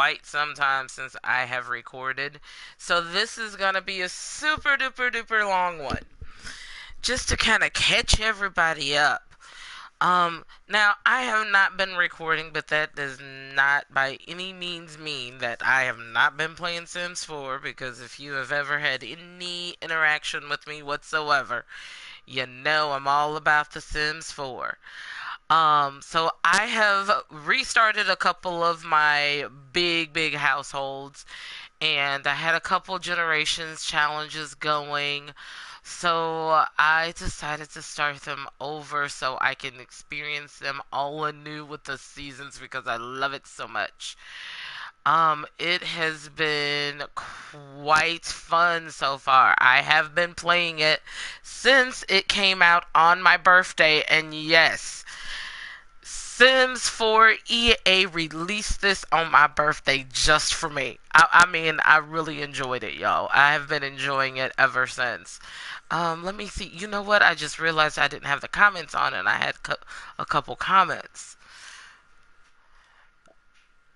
quite some time since I have recorded. So this is going to be a super duper duper long one. Just to kind of catch everybody up. Now I have not been recording, but that does not by any means mean that I have not been playing Sims 4, because if you have ever had any interaction with me whatsoever, you know I'm all about the Sims 4. So I have restarted a couple of my big households, and I had a couple generations challenges going. So I decided to start them over so I can experience them all anew with the seasons because I love it so much. It has been quite fun so far. I have been playing it since it came out on my birthday, and yes, Sims 4 EA released this on my birthday just for me. I mean, I really enjoyed it, y'all. I have been enjoying it ever since. Let me see. You know what? I just realized I didn't have the comments on, and I had a couple comments.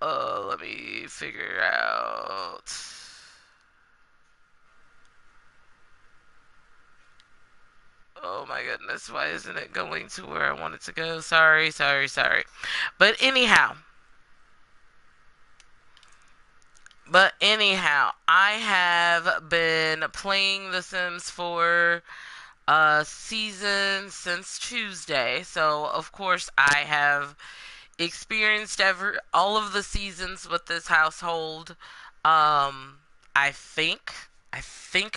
Let me figure out. Oh my goodness, why isn't it going to where I want it to go? Sorry. But anyhow, I have been playing The Sims for a season since Tuesday. So, of course, I have experienced all of the seasons with this household. Um, I think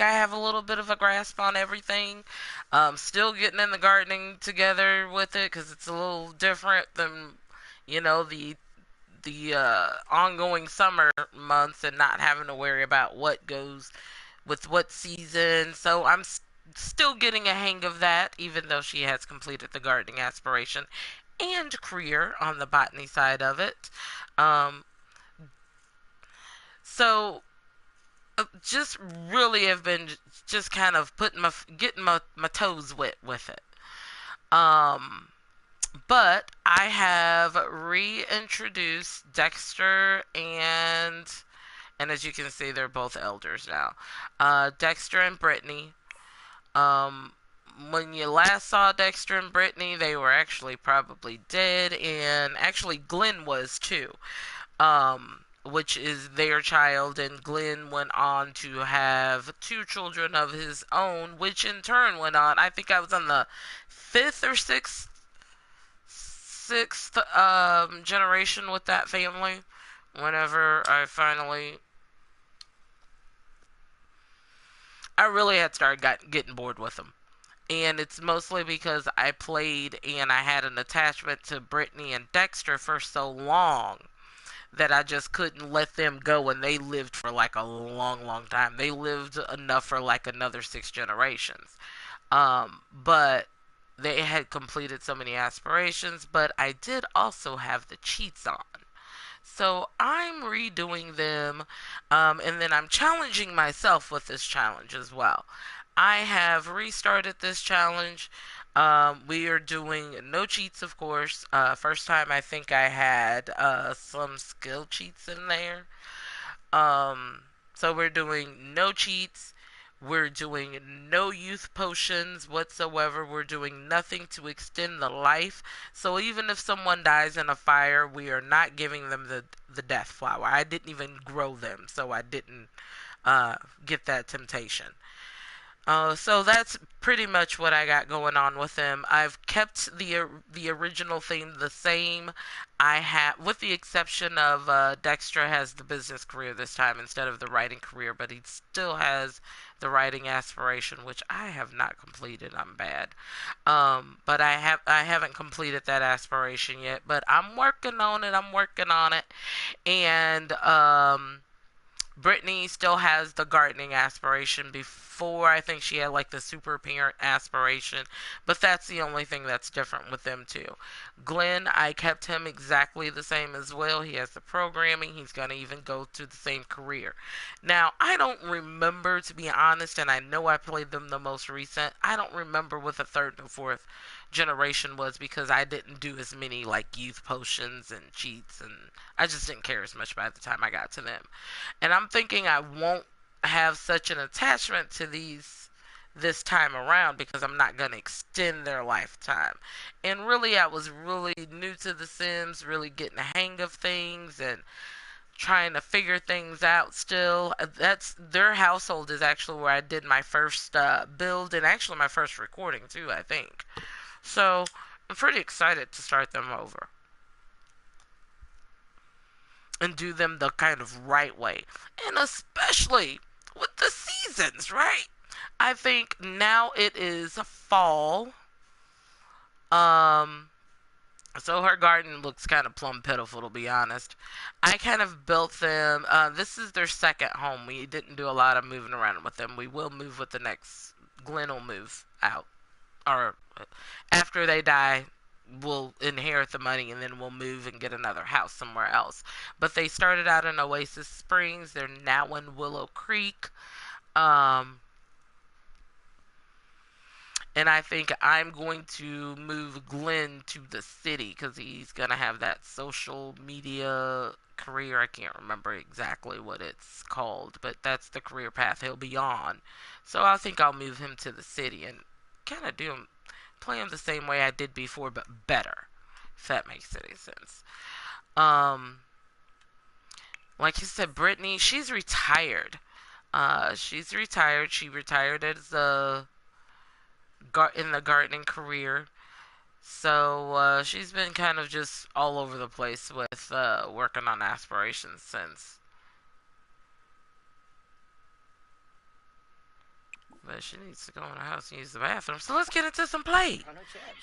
I have a little bit of a grasp on everything. Still getting in the gardening together with it because it's a little different than the ongoing summer months and not having to worry about what goes with what season. So I'm still getting a hang of that, even though she has completed the gardening aspiration and career on the botany side of it. Um, so just really have been just kind of putting getting my toes wet with it. Um, but I have reintroduced Dexter and as you can see, they're both elders now. Dexter and Brittany. Um, when you last saw Dexter and Brittany, they were actually probably dead, and actually Glenn was too. Which is their child, and Glenn went on to have two children of his own, which in turn went on. I think I was on the fifth or sixth generation with that family. Whenever I really had started getting bored with them. And it's mostly because I played and I had an attachment to Brittany and Dexter for so long that I just couldn't let them go, and they lived for like a long time. They lived enough for like another six generations. But they had completed so many aspirations, but I did also have the cheats on. So I'm redoing them, and then I'm challenging myself with this challenge as well. I have restarted this challenge. We are doing no cheats, of course. First time I think I had some skill cheats in there. So we're doing no cheats. We're doing no youth potions whatsoever. We're doing nothing to extend the life. So even if someone dies in a fire, we are not giving them the death flower. I didn't even grow them, so I didn't get that temptation. So that's pretty much what I got going on with them. I've kept the original theme the same. I have, with the exception of Dexter has the business career this time instead of the writing career, but he still has the writing aspiration, which I have not completed. I'm bad, but I haven't completed that aspiration yet. But I'm working on it. And Brittany still has the gardening aspiration. Before, I think she had like the super parent aspiration, but that's the only thing that's different with them too. Glenn, I kept him exactly the same as well. He has the programming. He's going to even go to the same career. Now, I don't remember, to be honest, and I know I played them the most recent. I don't remember what the third and fourth generation was because I didn't do as many like youth potions and cheats, and I just didn't care as much by the time I got to them. And I'm thinking I won't have such an attachment to these this time around because I'm not going to extend their lifetime. And really, I was really new to The Sims, really getting the hang of things and trying to figure things out still. That's their household is actually where I did my first build and actually my first recording too, I think. So I'm pretty excited to start them over and do them the kind of right way. And especially with the seasons, right? I think now it is fall. Um, so her garden looks kind of plumb pitiful, to be honest. I kind of built them. This is their second home. We didn't do a lot of moving around with them. We will move with the next. Glenn will move out, or after they die, we'll inherit the money and then we'll move and get another house somewhere else. But they started out in Oasis Springs. They're now in Willow Creek. Um, and I think I'm going to move Glenn to the city because he's going to have that social media career. I can't remember exactly what it's called, but that's the career path he'll be on. So I think I'll move him to the city and kind of do him, play him the same way I did before, but better, if that makes any sense. Um, like you said, Brittany, she's retired. She's retired. She retired as a in the gardening career. So she's been kind of just all over the place with working on aspirations since. But she needs to go in the house and use the bathroom. So let's get into some play.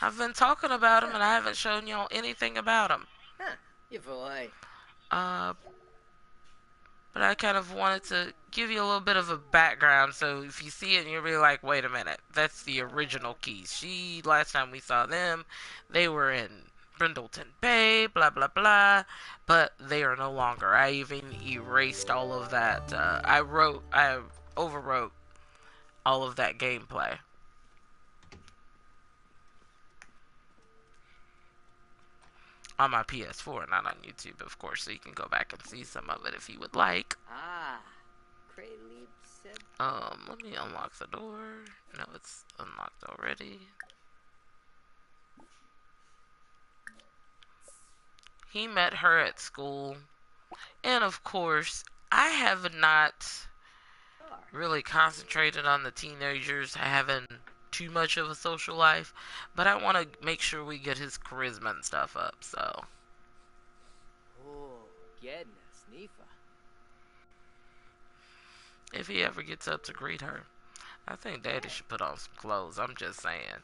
I've been talking about them and I haven't shown y'all anything about them. Uh, but I kind of wanted to give you a little bit of a background, so if you see it, you'll be like, wait a minute, that's the original Keys. Last time we saw them, they were in Brindleton Bay, blah, blah, blah, but they are no longer. I even erased all of that. I overwrote all of that gameplay. On my ps4, not on YouTube, of course, so you can go back and see some of it if you would like. Let me unlock the door. No, it's unlocked already. He met her at school, and of course, I have not really concentrated on the teenagers having too much of a social life, but I want to make sure we get his charisma and stuff up, so. If he ever gets up to greet her, I think Daddy should put on some clothes, I'm just saying.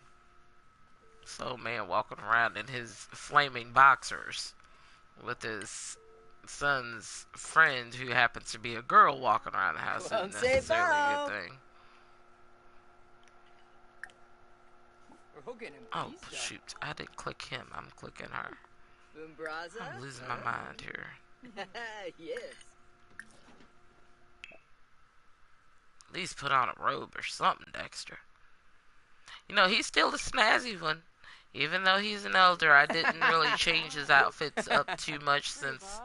So man walking around in his flaming boxers with his son's friend who happens to be a girl walking around the house isn't necessarily a good thing. Oh, shoot. I didn't click him. I'm clicking her. I'm losing my mind here. At least put on a robe or something, Dexter. You know, he's still the snazzy one. Even though he's an elder, I didn't really change his outfits up too much since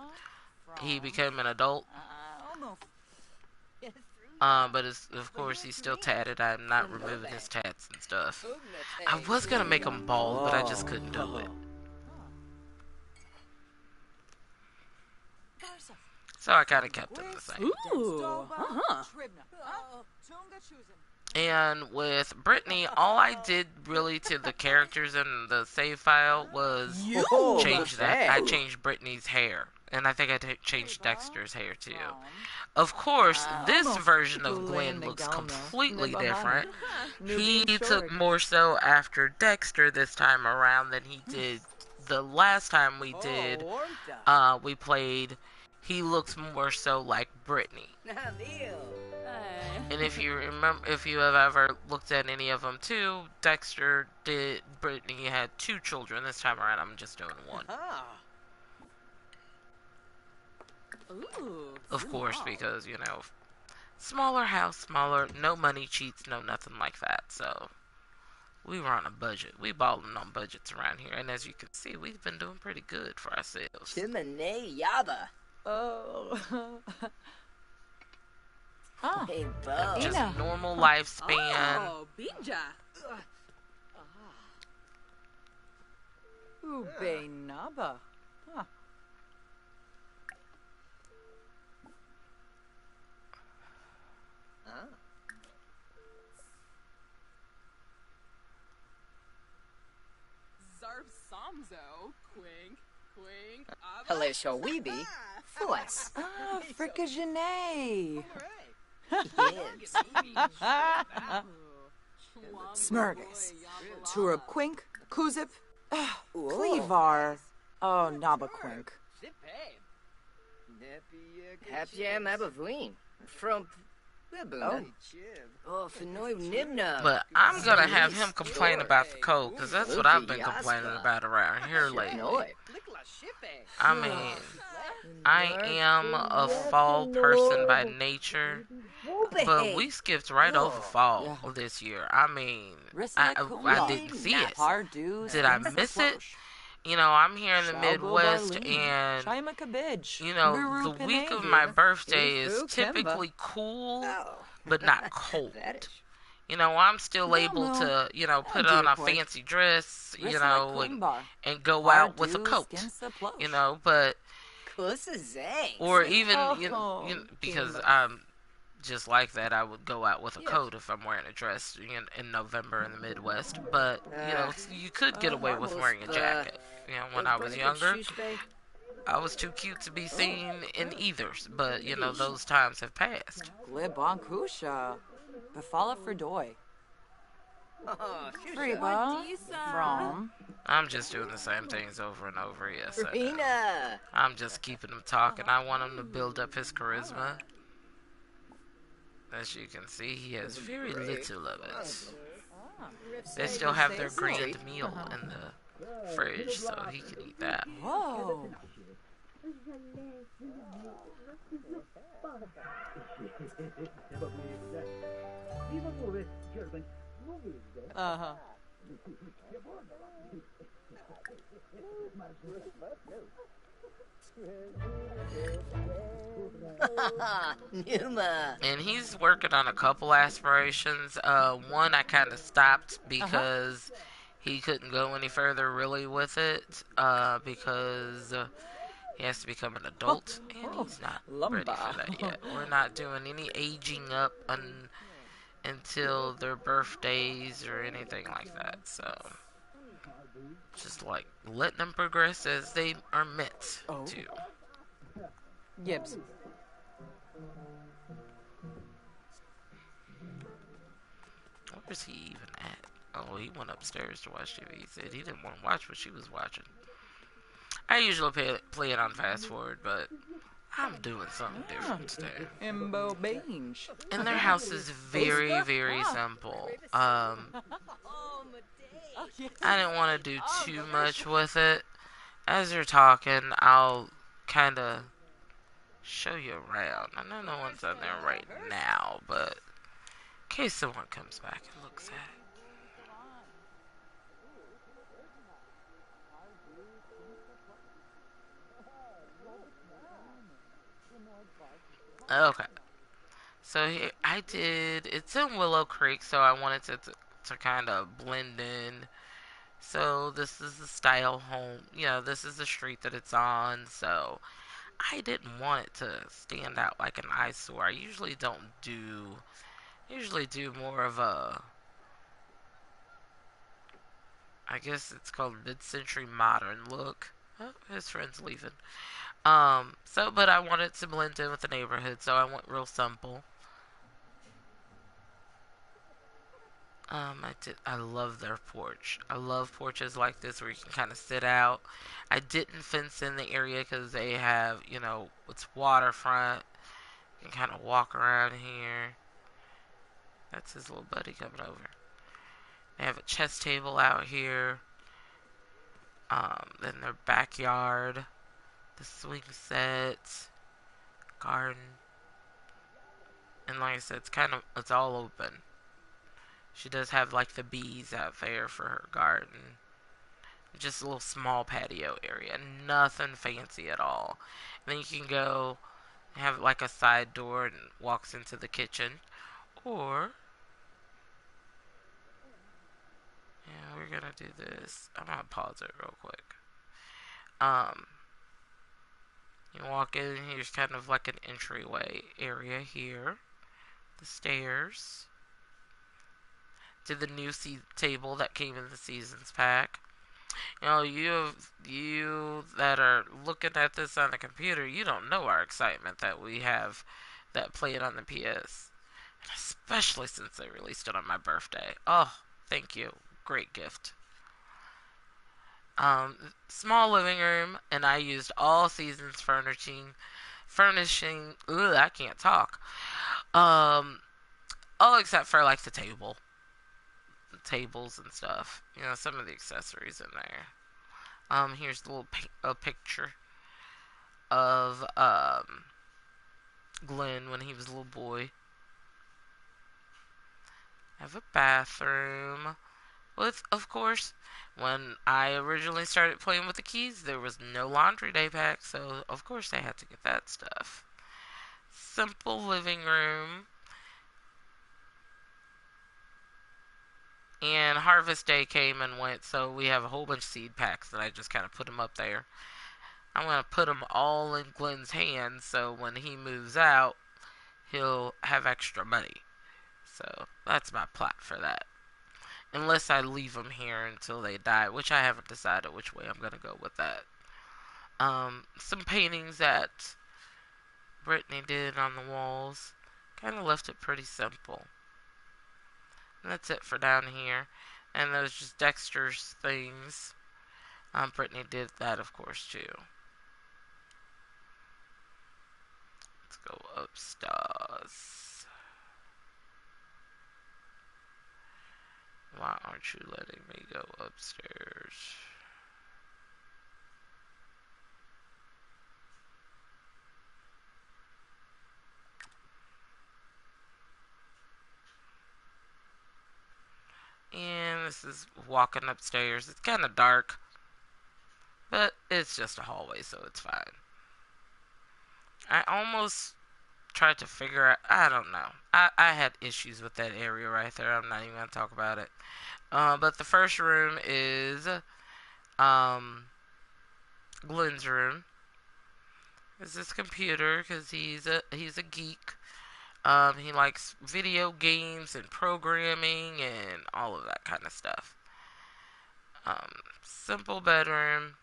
he became an adult. But of course he's still tatted. I'm not removing his tats and stuff. I was gonna make him bald, but I just couldn't do it. So I kind of kept him the same. Ooh, And with Brittany, all I did really to the characters in the save file was change that. I changed Brittany's hair. And I think I changed Dexter's hair too. Of course, this version of Glenn looks completely different. He took more so after Dexter this time around than he did the last time we did. We played. He looks more so like Brittany. And if you remember, if you have ever looked at any of them too, Dexter did. Brittany had 2 children. This time around, I'm just doing 1. Of course, because, you know, smaller house, smaller, no money cheats, no nothing like that. So We were on a budget. We balling on budgets around here, and as you can see, we've been doing pretty good for ourselves. Chimney yaba. Oh. Hey, Just Ina. normal lifespan. Oh, Binja. Ube naba. Huh. Zarb Samzo. Quink. Quink. Halesho weeby. Fues. Ah, fricajane. Yes. Smurgus. Turub quink. Kuzip. Cleavar. Oh, nabaquink. Hapjam abavuin. From Bibuna. Oh, Fenoy Nibna. But I'm gonna have him complain about the cold, because that's what I've been complaining about around here lately. I mean, I am a fall person by nature, but we skipped right over fall this year. I mean, I didn't see it. Did I miss it? You know, I'm here in the Midwest, and, you know, the week of my birthday is typically cool, but not cold. You know, I'm still able to, you know, put on a fancy dress, you know, and go out with a coat, you know, but, or even, you know, because I'm just like that, I would go out with a coat if I'm wearing a dress in November in the Midwest, but, you know, you could get away with wearing a jacket. You know, when I was younger, I was too cute to be seen in either's, but, you know, those times have passed. Glibonkusha. Befala Ferdoy. Friba. From. I'm just doing the same things over and over, yes. I know. Rina. I'm just keeping him talking. I want him to build up his charisma. As you can see, he has very little of it. They still have their grand meal in the fridge, so he can eat that. Whoa. Uh-huh. Numa. And he's working on a couple aspirations. One I kind of stopped because he couldn't go any further really with it, because he has to become an adult, and he's not ready for that yet. We're not doing any aging up until their birthdays or anything like that. So, just like letting them progress as they are meant to. Gibbs. Where's he even at? Oh, he went upstairs to watch TV. He said he didn't want to watch what she was watching. I usually play it on fast forward, but I'm doing something different today. Imbo Bange. And their house is very, very simple. I didn't want to do too much with it. As you're talking, I'll kind of show you around. I know no one's in there right now, but in case someone comes back and looks at it. Okay. So here, it's in Willow Creek, so I wanted to kind of blend in. So this is the style home, you know, this is the street that it's on, so I didn't want it to stand out like an eyesore. I usually do more of a, I guess it's called mid-century modern look. Oh, his friend's leaving. But I wanted to blend in with the neighborhood, so I went real simple. I love their porch. I love porches like this where you can kind of sit out. I didn't fence in the area because they have, you know, it's waterfront. You can kind of walk around here. That's his little buddy coming over. They have a chess table out here. Then their backyard, the swing set, garden, and like I said, it's all open. She does have like the bees out there for her garden. Just a little small patio area. Nothing fancy at all. And then you can go have like a side door and walks into the kitchen. Or, yeah, we're gonna do this. I'm gonna pause it real quick. Um, you walk in, here's kind of like an entryway area here. The stairs to the new table that came in the seasons pack. You know, you that are looking at this on the computer, you don't know our excitement that we have that play it on the PS. And especially since they released it on my birthday. Oh, thank you. Great gift. Small living room, and I used all seasons furnishing. Ugh, I can't talk. Um, all except for like the tables and stuff. You know, some of the accessories in there. Here's a little a picture of Glenn when he was a little boy. I have a bathroom with, of course, when I originally started playing with the keys, there was no laundry day pack, so of course they had to get that stuff. Simple living room. And Harvest Day came and went, so we have a whole bunch of seed packs that I just kind of put them up there. I'm going to put them all in Glenn's hands, so when he moves out, he'll have extra money. So that's my plot for that. Unless I leave them here until they die, which I haven't decided which way I'm going to go with that. Some paintings that Brittany did on the walls. Kind of left it pretty simple. And that's it for down here. And those just Dexter's things. Brittany did that, of course, too. Let's go upstairs. Why aren't you letting me go upstairs? And this is walking upstairs. It's kind of dark, but it's just a hallway, so it's fine. I almost tried to figure out, I don't know. I had issues with that area right there. I'm not even going to talk about it. But the first room is um, Glenn's room. It's his computer because he's a geek. He likes video games and programming and all of that kind of stuff. Simple bedroom,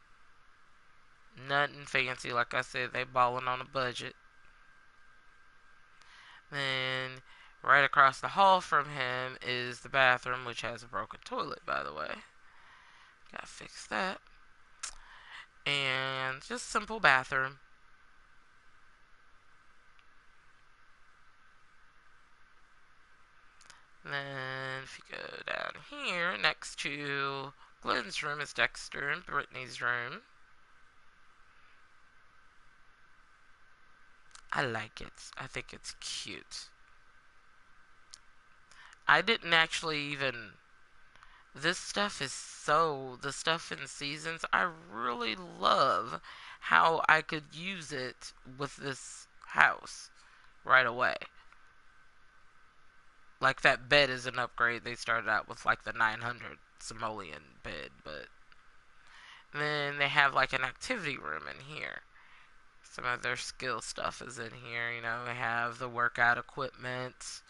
nothing fancy. Like I said, they balling on a budget. Then right across the hall from him is the bathroom, which has a broken toilet, by the way. Gotta fix that. And just simple bathroom. Then if you go down here, next to Glenn's room is Dexter and Brittany's room. I like it. I think it's cute. I didn't actually even. This stuff is so. The stuff in seasons, I really love how I could use it with this house right away. Like that bed is an upgrade. They started out with like the 900 simoleon bed, but then they have like an activity room in here. Some of their skill stuff is in here. You know, they have the workout equipment,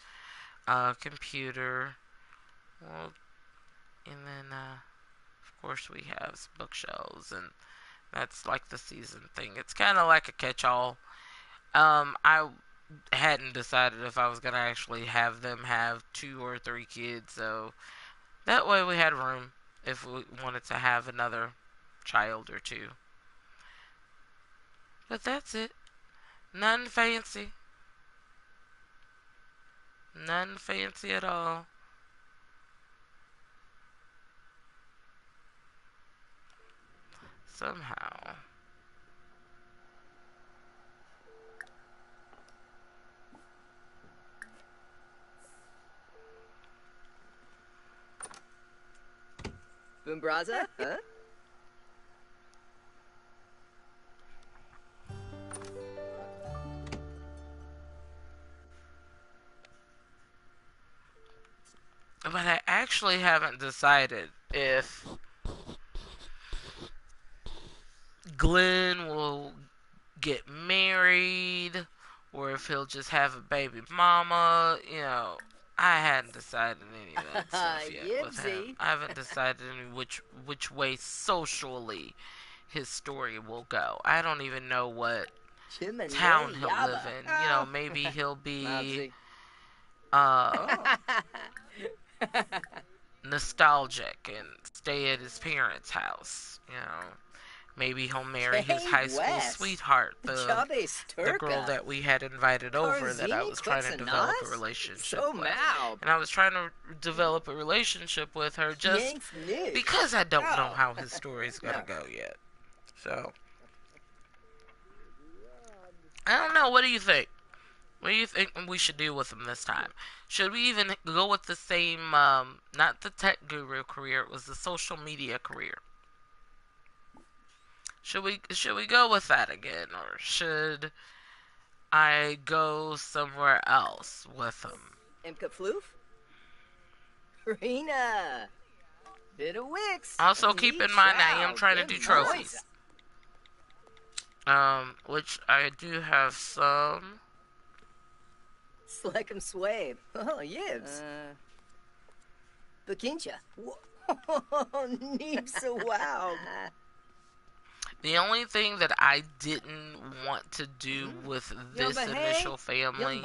computer, well, and then of course we have bookshelves, and that's like the season thing. It's kind of like a catch-all. I hadn't decided if I was gonna actually have them have 2 or 3 kids, so that way we had room if we wanted to have another child or two. But that's it. Nothing fancy. Nothing fancy at all. Somehow. Bumbraza, huh? But I actually haven't decided if Glenn will get married or if he'll just have a baby mama. I hadn't decided any of that stuff yet with him. Yipsy. I haven't decided any which way socially his story will go. I don't even know what Chimney town he'll Yaba. live in. Oh. Maybe he'll be Mopsy. uh nostalgic and stay at his parents' house. Maybe he'll marry his Hey, high school Wes. sweetheart, the Chabe girl Sturka. that we had invited over that I Tarzini was trying to develop a Quetzalnas? relationship So with. Mao. And I was trying to develop a relationship with her just Yanks Nick. because I don't know Oh. how his story's gonna No. go yet. So I don't know. What do you think? What do you think we should do with him this time? Should we even go with the same, not the tech guru career, it was the social media career? Should we go with that again, or should I go somewhere else with him? Imka Floof? Rena. Bit of Wix. Also, keep in mind I am trying to do trophies. Which I do have some. Sleckum Swabe. Oh, Yibs. Bakincha. Neeps so wow. The only thing that I didn't want to do with this initial family,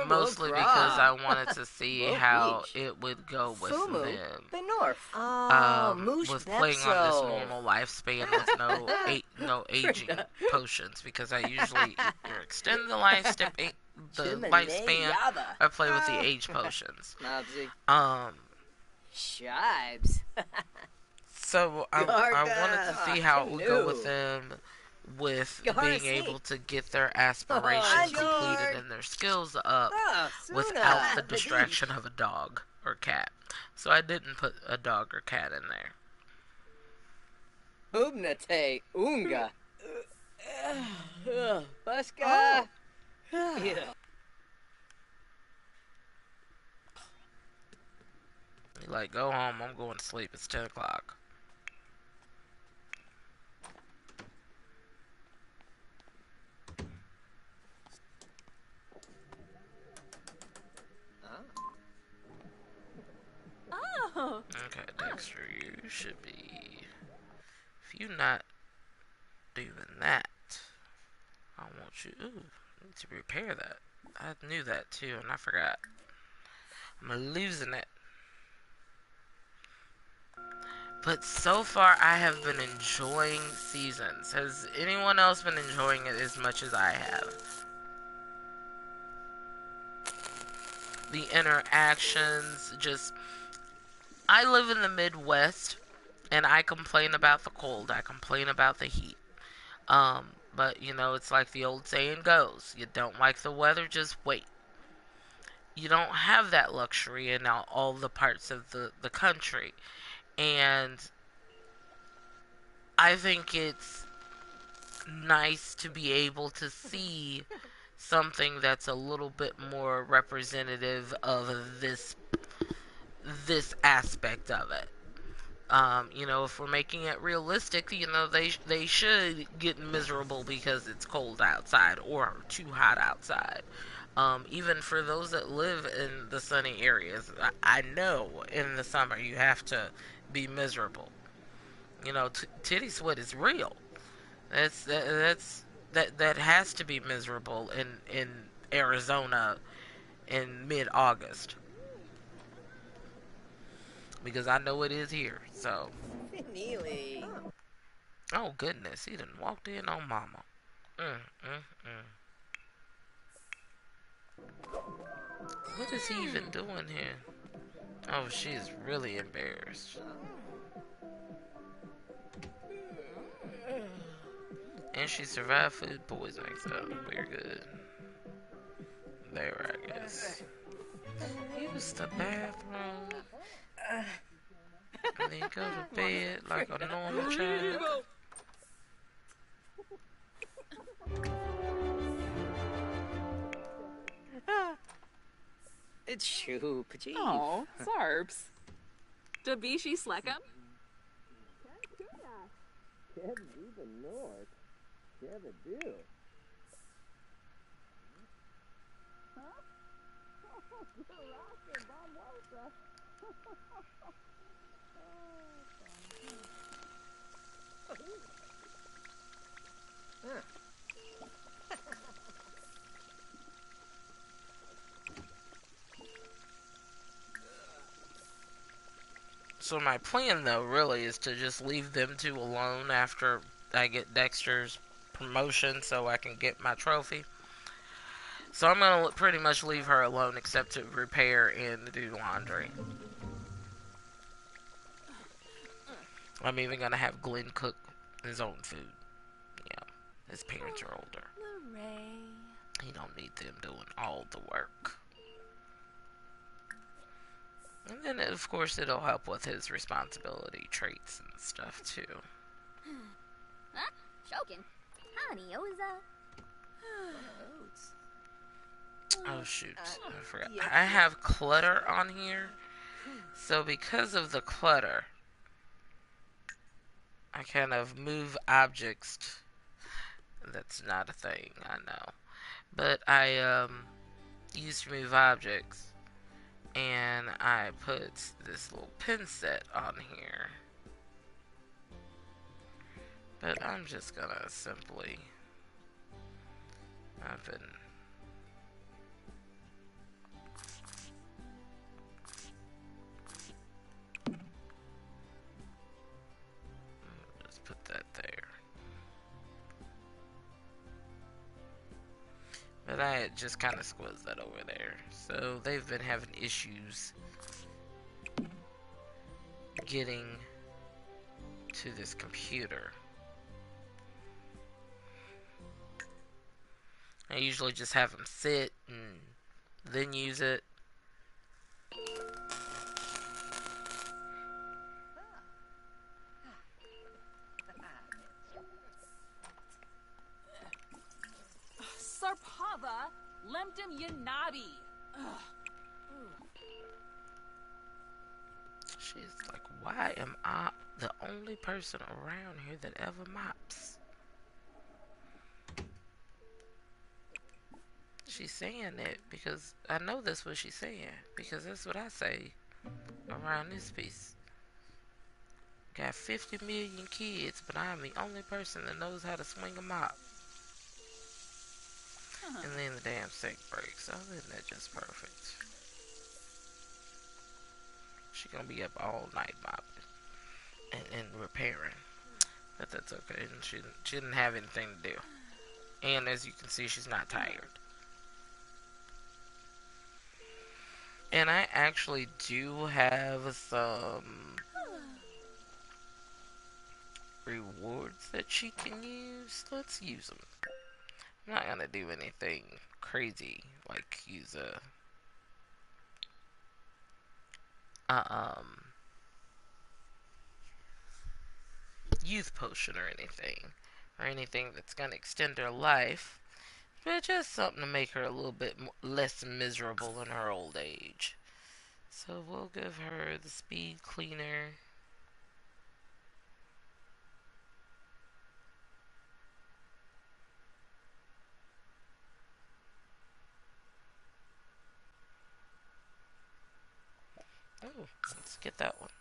mostly because I wanted to see how it would go with them. With playing on this normal lifespan with no aging potions, because I usually either extend the lifespan or play with the age potions. Shibes. So I wanted to see how it would go with them, with being able to get their aspirations completed and their skills up without the distraction of a dog or cat. So I didn't put a dog or cat in there. Hubnate unga. Buska. Yeah. Like, go home, I'm going to sleep, it's 10 o'clock. Oh. Okay, Dexter, you should be... If you're not doing that, I want you... Ooh, I need to repair that. I knew that too, and I forgot. I'm losing it. But so far, I have been enjoying Seasons. Has anyone else been enjoying it as much as I have? The interactions, just... I live in the Midwest, and I complain about the cold. I complain about the heat. But, it's like the old saying goes. You don't like the weather, just wait. You don't have that luxury in all the parts of the country. And I think it's nice to be able to see something that's a little bit more representative of this aspect of it. If we're making it realistic, they should get miserable because it's cold outside or too hot outside. Even for those that live in the sunny areas, I know in the summer you have to be miserable. Titty sweat is real. That has to be miserable in Arizona in mid-August. Because I know it is here, so. Neely. Oh, goodness. He done walked in on Mama. What is he even doing here? Oh, she is really embarrassed. And she survived food poisoning, so we're good. There, I guess. Use the bathroom. And then go to bed like a normal child. It's Shoop, gee. Oh, Sarps. Dabishi Slekum? So my plan, though, really is to just leave them two alone after I get Dexter's promotion so I can get my trophy. So I'm going to pretty much leave her alone except to repair and do laundry. I'm even going to have Glenn cook his own food. Yeah, his parents are older. He don't need them doing all the work. And then, of course, it'll help with his responsibility traits and stuff, too. Huh? Shokin. Honey, Oza. Oh, shoot. I forgot. I have clutter on here. So, because of the clutter, I kind of move objects. That's not a thing, I know. But I used to move objects. And I put this little pin set on here. But I'm just gonna simply just put that there. But I had just kind of squeezed that over there. So they've been having issues getting to this computer. I usually just have them sit and then use it. Sarpava Lemtum Yanabi. She's like, why am I the only person around here that ever mops? She's saying it because I know that's what she's saying. Because that's what I say around this piece. Got 50 million kids, but I'm the only person that knows how to swing a mop. And then the damn sink breaks. Oh, isn't that just perfect? She's gonna be up all night mopping and repairing. But that's okay. And she didn't have anything to do. And as you can see, she's not tired. And I actually do have some rewards that she can use. Let's use them. I'm not gonna do anything crazy like use a youth potion or anything that's gonna extend her life, but just something to make her a little bit less miserable in her old age. So we'll give her the speed cleaner. Oh, let's get that one.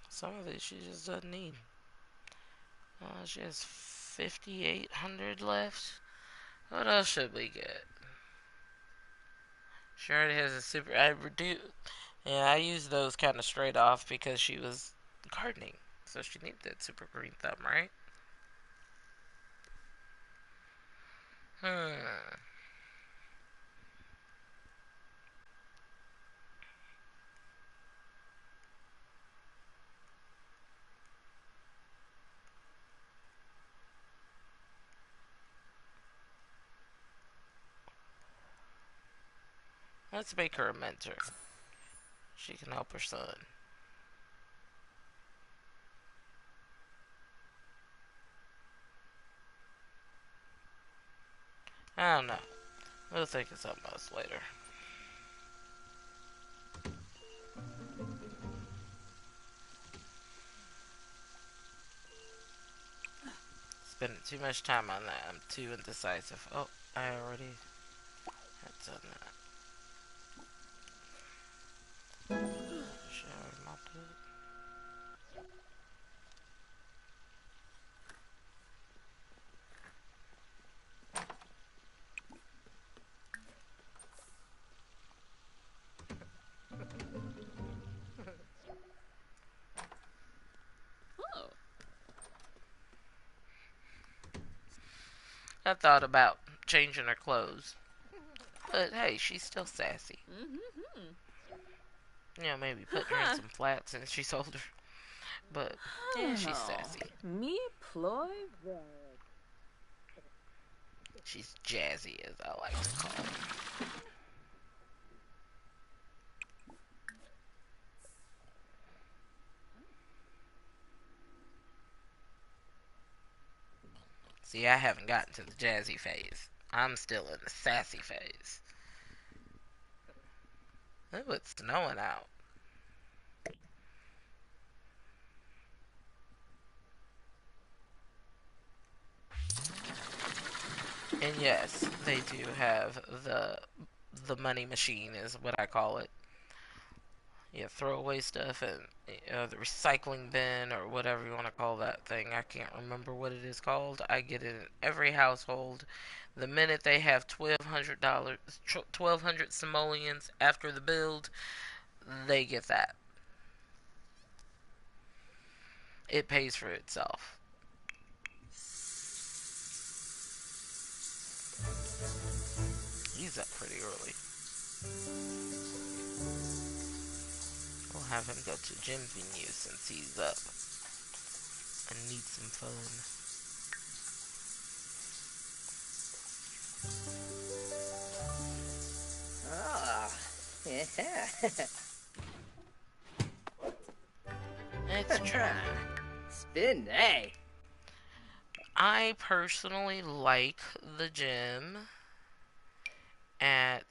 Some of it she just doesn't need. She has 5,800 left. What else should we get? She already has a super. Yeah, I used those kind of straight off because she was gardening, so she needed that super green thumb, right? Hmm. Let's make her a mentor. She can help her son. I don't know. We'll think of something else later. Spending too much time on that. I'm too indecisive. Oh, I already had done that. Shower, mopped it. Oh. I thought about changing her clothes. But hey, she's still sassy. Mm-hmm. You know, maybe putting her in some flats and she's older. But, yeah, she's sassy. Me ploy. She's jazzy, as I like to call her. See, I haven't gotten to the jazzy phase. I'm still in the sassy phase. Ooh, it's snowing out. And yes, they do have the money machine is what I call it. Yeah, throw away stuff and the recycling bin or whatever you want to call that thing. I can't remember what it is called. I get it in every household. The minute they have $1,200, 1,200 simoleons after the build, they get that. It pays for itself. He's up pretty early. We'll have him go to gym venue since he's up and needs some fun. Ah, yeah. It's true. Spin, hey. I personally like the gym at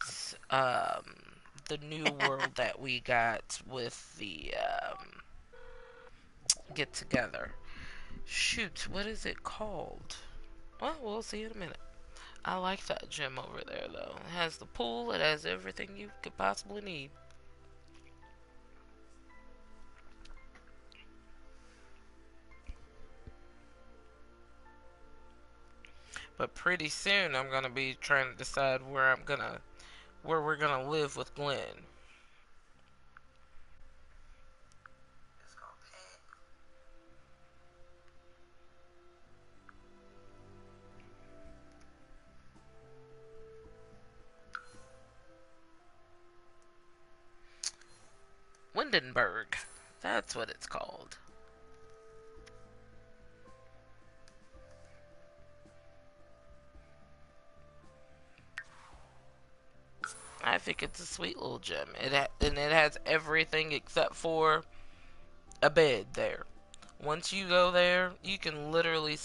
the new world that we got with the get together. Shoot, what is it called? Well, we'll see in a minute. I like that gym over there though. It has the pool, it has everything you could possibly need. But pretty soon I'm gonna be trying to decide where we're gonna live with Glenn. Windenburg. That's what it's called. I think it's a sweet little gym. And it has everything except for a bed there. Once you go there, you can literally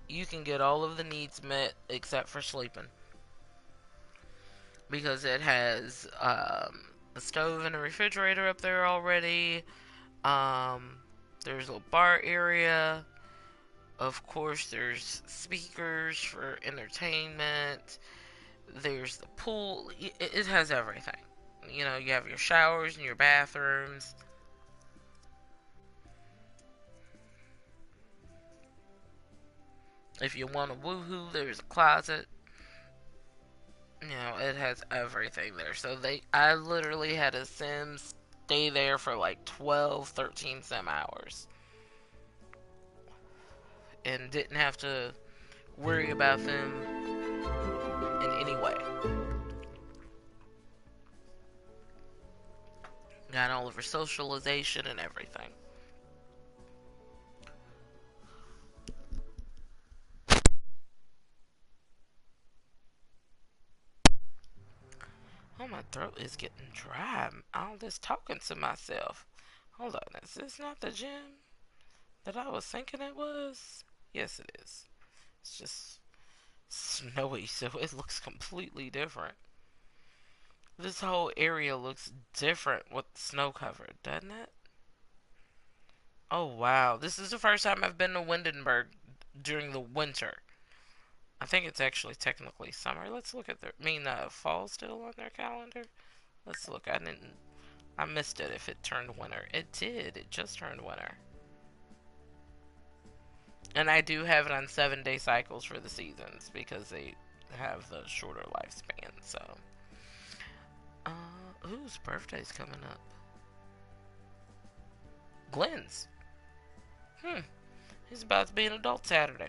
you can get all of the needs met except for sleeping. Because it has a stove and a refrigerator up there already. Um, there's a bar area. Of course, there's speakers for entertainment. There's the pool. It has everything. You know, you have your showers and your bathrooms. If you want a woohoo, there's a closet. You know, it has everything there. So I literally had a sim stay there for like 12, 13 sim hours. And didn't have to worry about them Got all of her socialization and everything. Oh, my throat is getting dry. All this talking to myself. Hold on, is this not the gym that I was thinking it was? Yes, it is. It's just snowy, so it looks completely different. This whole area looks different with snow covered, doesn't it? Oh, wow. This is the first time I've been to Windenburg during the winter. I think it's actually technically summer. Let's look at their, fall still on their calendar. Let's look. I missed it if it turned winter. It did. It just turned winter. And I do have it on 7-day cycles for the seasons because they have the shorter lifespan. So, whose birthday's coming up? Glenn's. He's about to be an adult Saturday.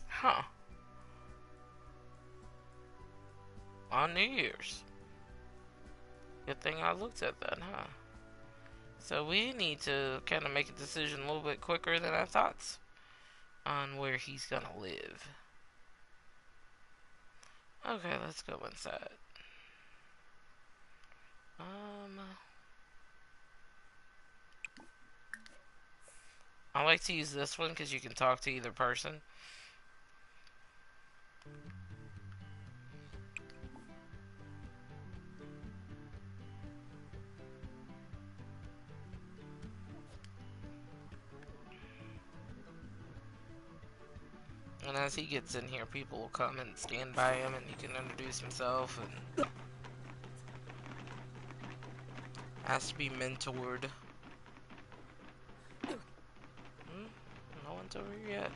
Huh. On New Year's. Good thing I looked at that, huh? So we need to kind of make a decision a little bit quicker than I thought on where he's gonna live. Okay, let's go inside. I like to use this one because you can talk to either person. And as he gets in here, people will come and stand by him and he can introduce himself and has to be mentored. No one's over here yet.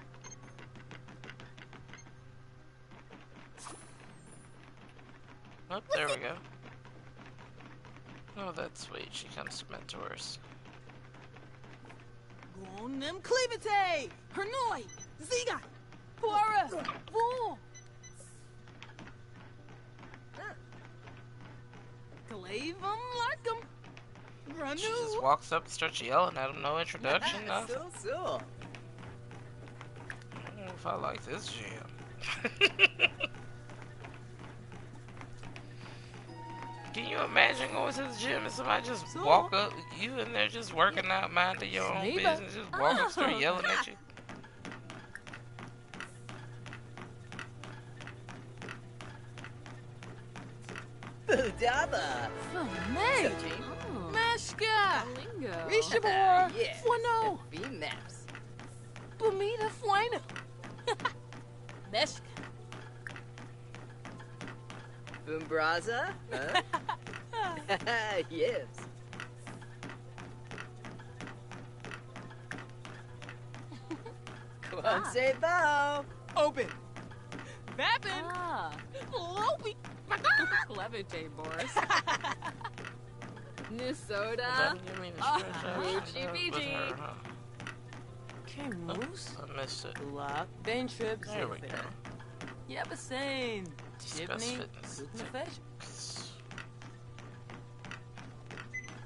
Oh, there we go. Oh, that's sweet. She comes to mentor us. Glonem Cleavite! Hernoi! Ziga! Quora! Vool! Clavum Larkum! She just Granu! walks up and starts yelling at him. No introduction, nothing. So. I don't know if I like this jam. Can you imagine going to the gym and somebody just walk up, you in there just working out, minding your own business, just walk up, start yelling at you? Budaba. May! Oh. Mashka! Lingo. Rishabor! Yeah. Fuano! B maps. Bumita Fwino! Meshka! Boombraza? Huh? Yes. Say bow. Open! Bappin! Ah. Lopey! Levitate, Boris. New Well, soda. then you mean to stretch out Peachy, with peachy. her, huh? Camus? I missed it. Lock, Ben Trip, There we go. Yabasane, Discuss Chipney, fitness. Nefesh,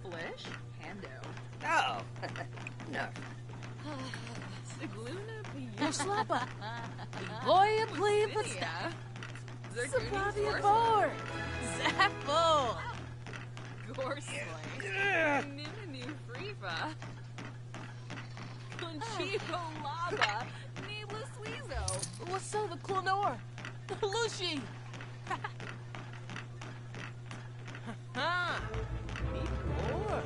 Flish. Hando. Oh. No. Sigluna. Slappa, Boya Plevas, Zerguni. Sabavia Bar, Zaffle, Gorsley. Niminu Friva. Conchico Lava. Needless Weezo. What's the Clonor, Lucy. Ha! Need more.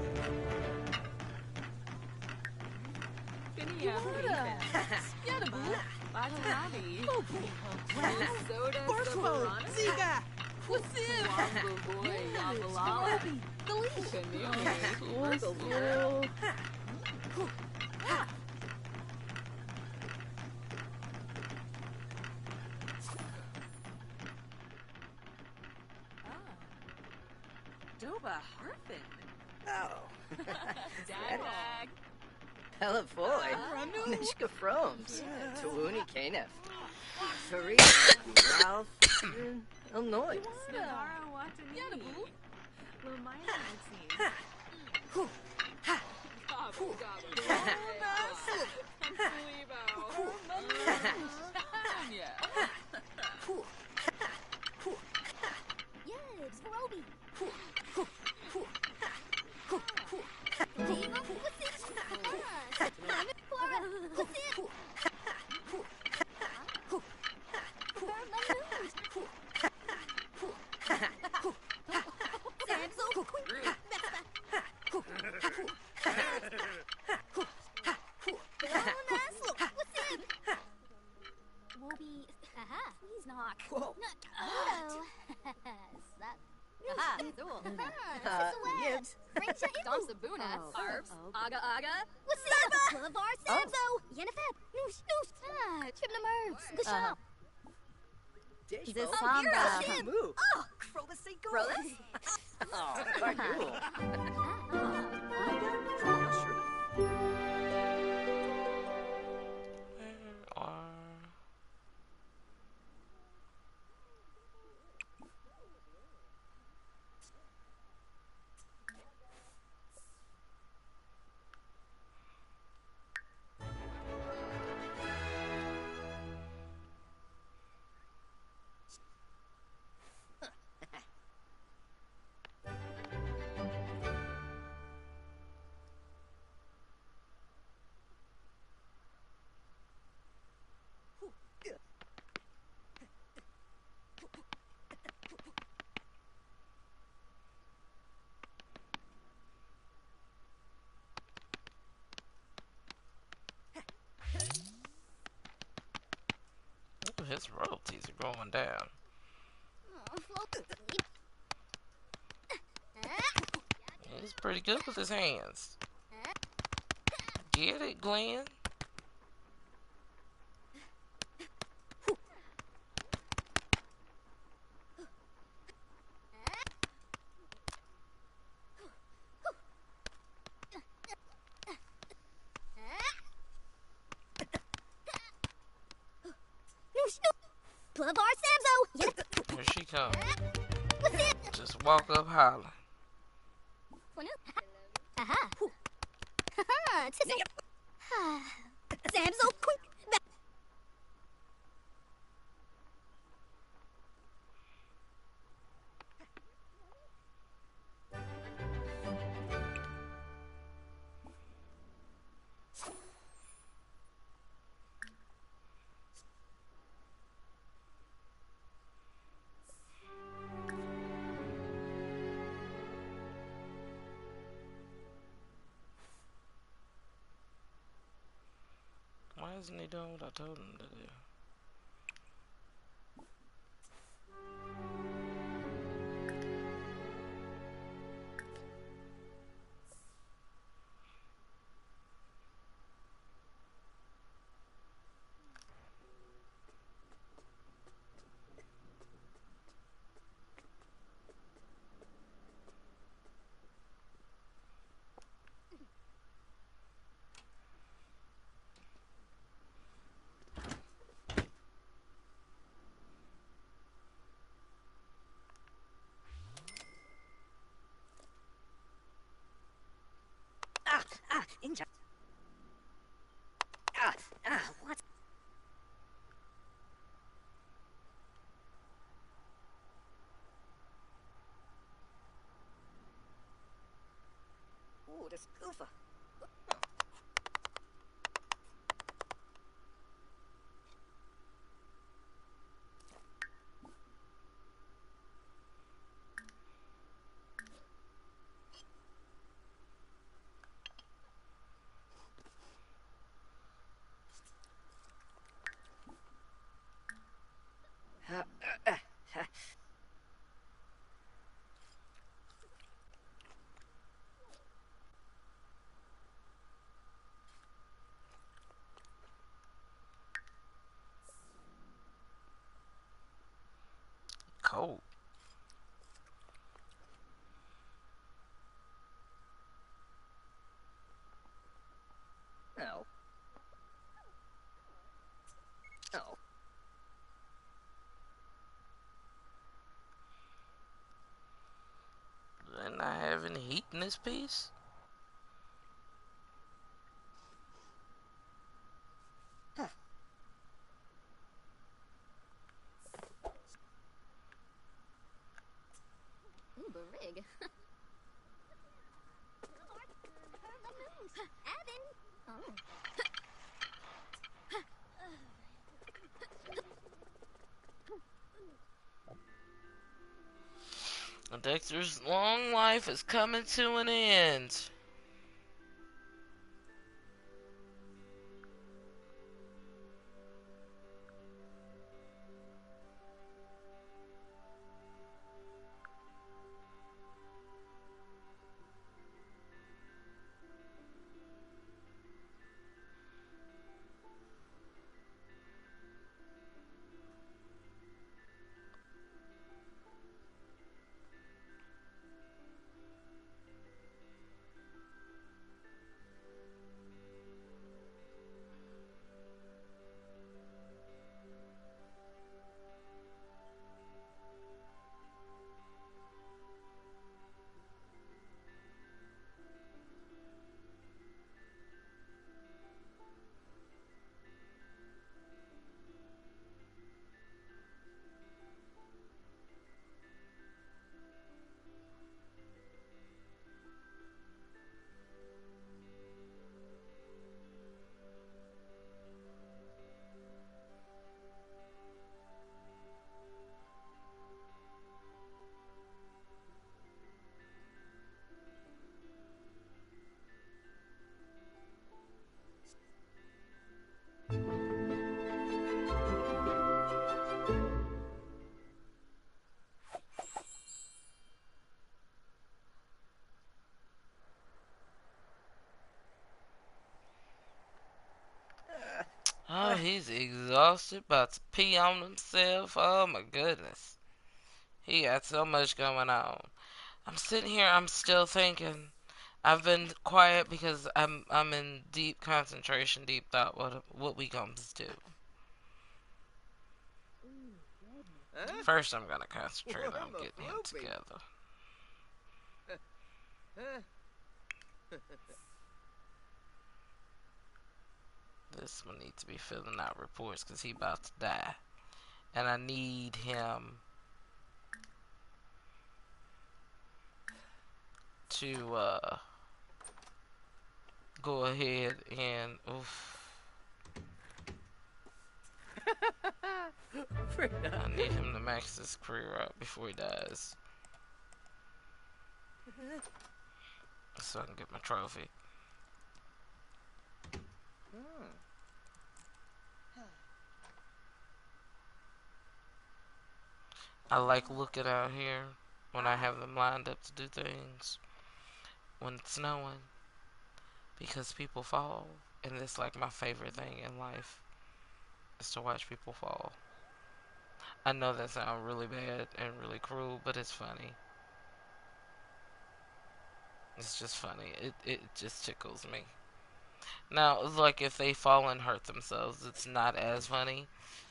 Finia. Yadabu, Batanati. okay, Soda. Bartwell, Savarana. Ziga, what's it? Wambu Boy. Yabalala. Scrappy, Delete. Canoe. What's Virgil. it? Dova Harfin. Oh. Dag. Pelafoy. Ranu. Nishka Froms. Tawuni Kanef. Teresa, Ralph, Illinois. Nagara Watani. Lomaya Maxine. Whew. Ha. Gobble, gobble. Whew. Whew. Yes, Roby. Whew. Whew. Whew. Whew. Whew. Diva, what's it? Cora, what's it? Whew. Whew. Whew. Burn my news. Whew. Whew. Samso, quick. Whew. Whew. Whew. Naslo, what's it? Roby, please knock. Whoa. Oh. That. Aha, Thul. Yibs. Ranger Dom Ibu. Sabuna. Oh. Arbs. Oh. Aga Aga. What's it? Lavar Samso. Yenafeb. Noosh, noosh. Chibna Mervs. Gushal. This Samba. Move. Oh, Krobus say Krobus. Oh, cool. Where are... Ooh, his royalties are going down. He's pretty good with his hands. Get it, Glenn? Lavar Samso. Here she comes. What's it? Just walk up hollering. Aha. Haha, Tissel. Samso, quick. Why isn't he doing what I told him to do? Inja. What? Ooh, this goofa. Cold. Oh. Oh. in this piece? Ooh, Barig. The moose. Evan. Oh. Dexter's long life is coming to an end. Oh, he's exhausted, about to pee on himself. Oh my goodness. He got so much going on. I'm sitting here, I'm still thinking. I've been quiet because I'm in deep concentration, deep thought. What we gonna do? First, I'm gonna concentrate on getting him together. This one needs to be filling out reports because he about to die, and I need him to go ahead and oof. I need him to max his career out before he dies, so I can get my trophy. I like looking out here when I have them lined up to do things when it's snowing because people fall, and it's like my favorite thing in life is to watch people fall. I know that sounds really bad and really cruel, but it's funny. It's just funny. It just tickles me. Now, like if they fall and hurt themselves, it's not as funny.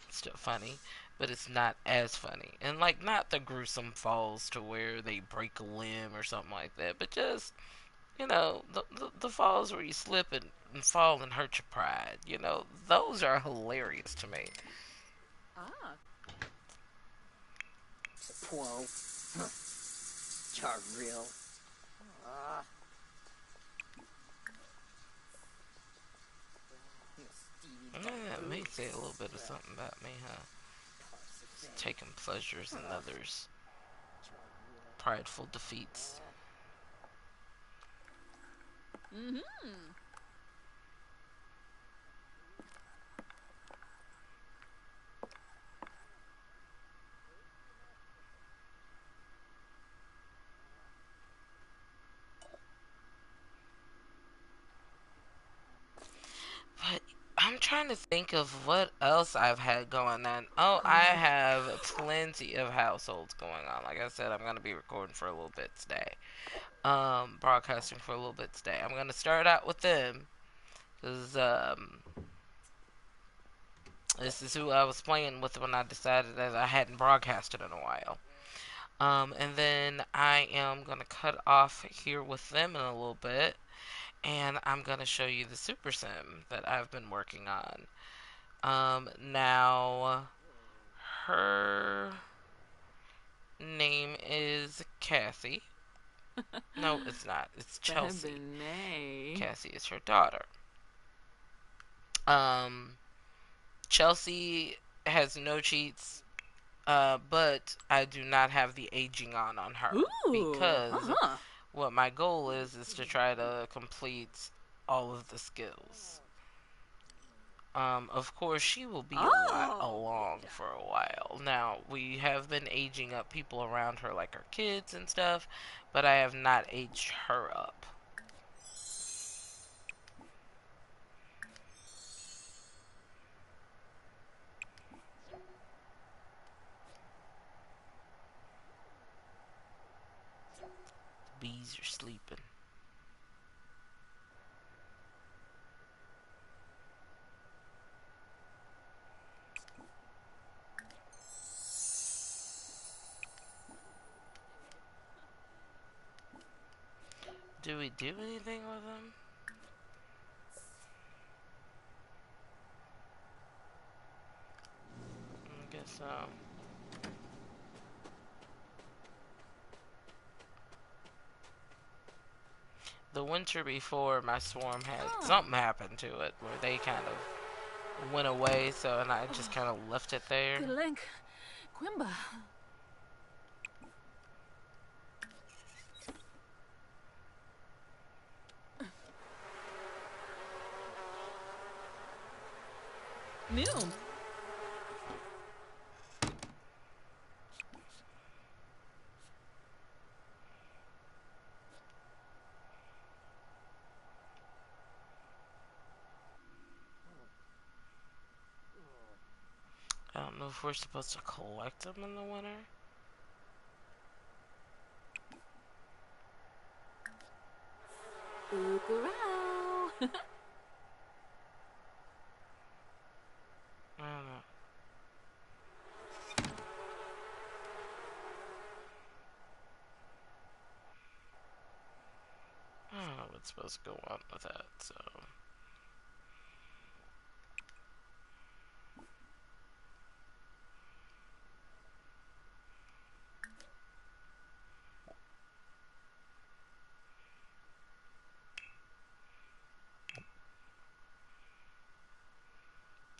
It's still funny, but it's not as funny. And like not the gruesome falls to where they break a limb or something like that, but just the falls where you slip and fall and hurt your pride. Those are hilarious to me. Ah. Whoa. Char real. It may say a little bit of something about me, huh? Taking pleasures in others' prideful defeats. Mm-hmm. But I'm trying to think of what else I've had going on. Oh, I have plenty of households going on. Like I said, I'm gonna be recording for a little bit today. Broadcasting for a little bit today. I'm gonna start out with them because this is who I was playing with when I decided that I hadn't broadcasted in a while. And then I am going to cut off here with them in a little bit. And I'm going to show you the Super Sim that I've been working on. Now, her name is Cassie. No, it's not. It's Chelsea. Cassie is her daughter. Um, Chelsea has no cheats, but I do not have the aging on her. Ooh. Because what my goal is to try to complete all of the skills. Of course, she will be along for a while. Now, we have been aging up people around her, like her kids and stuff, but I have not aged her up. The bees are sleeping. Do we do anything with them? I guess so. The winter before, my swarm had something happen to it where they kind of went away, so and I just kind of left it there. Good link. Quimba. Mew. I don't know if we're supposed to collect them in the winter. Ooh-row. I don't know. I don't know what's supposed to go on with that, so.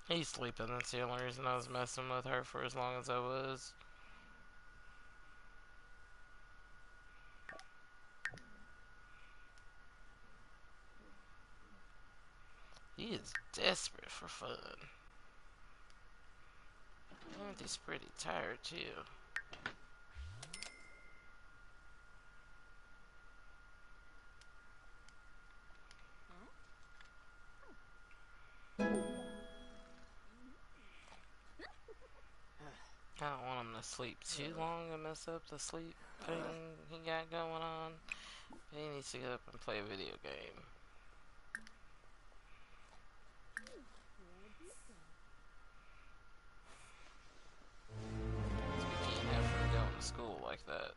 He's sleeping, that's the only reason I was messing with her for as long as I was. He is desperate for fun. And he's pretty tired too. I don't want him to sleep too long and mess up the sleep thing he got going on. But he needs to get up and play a video game. So we can't have him going to school like that.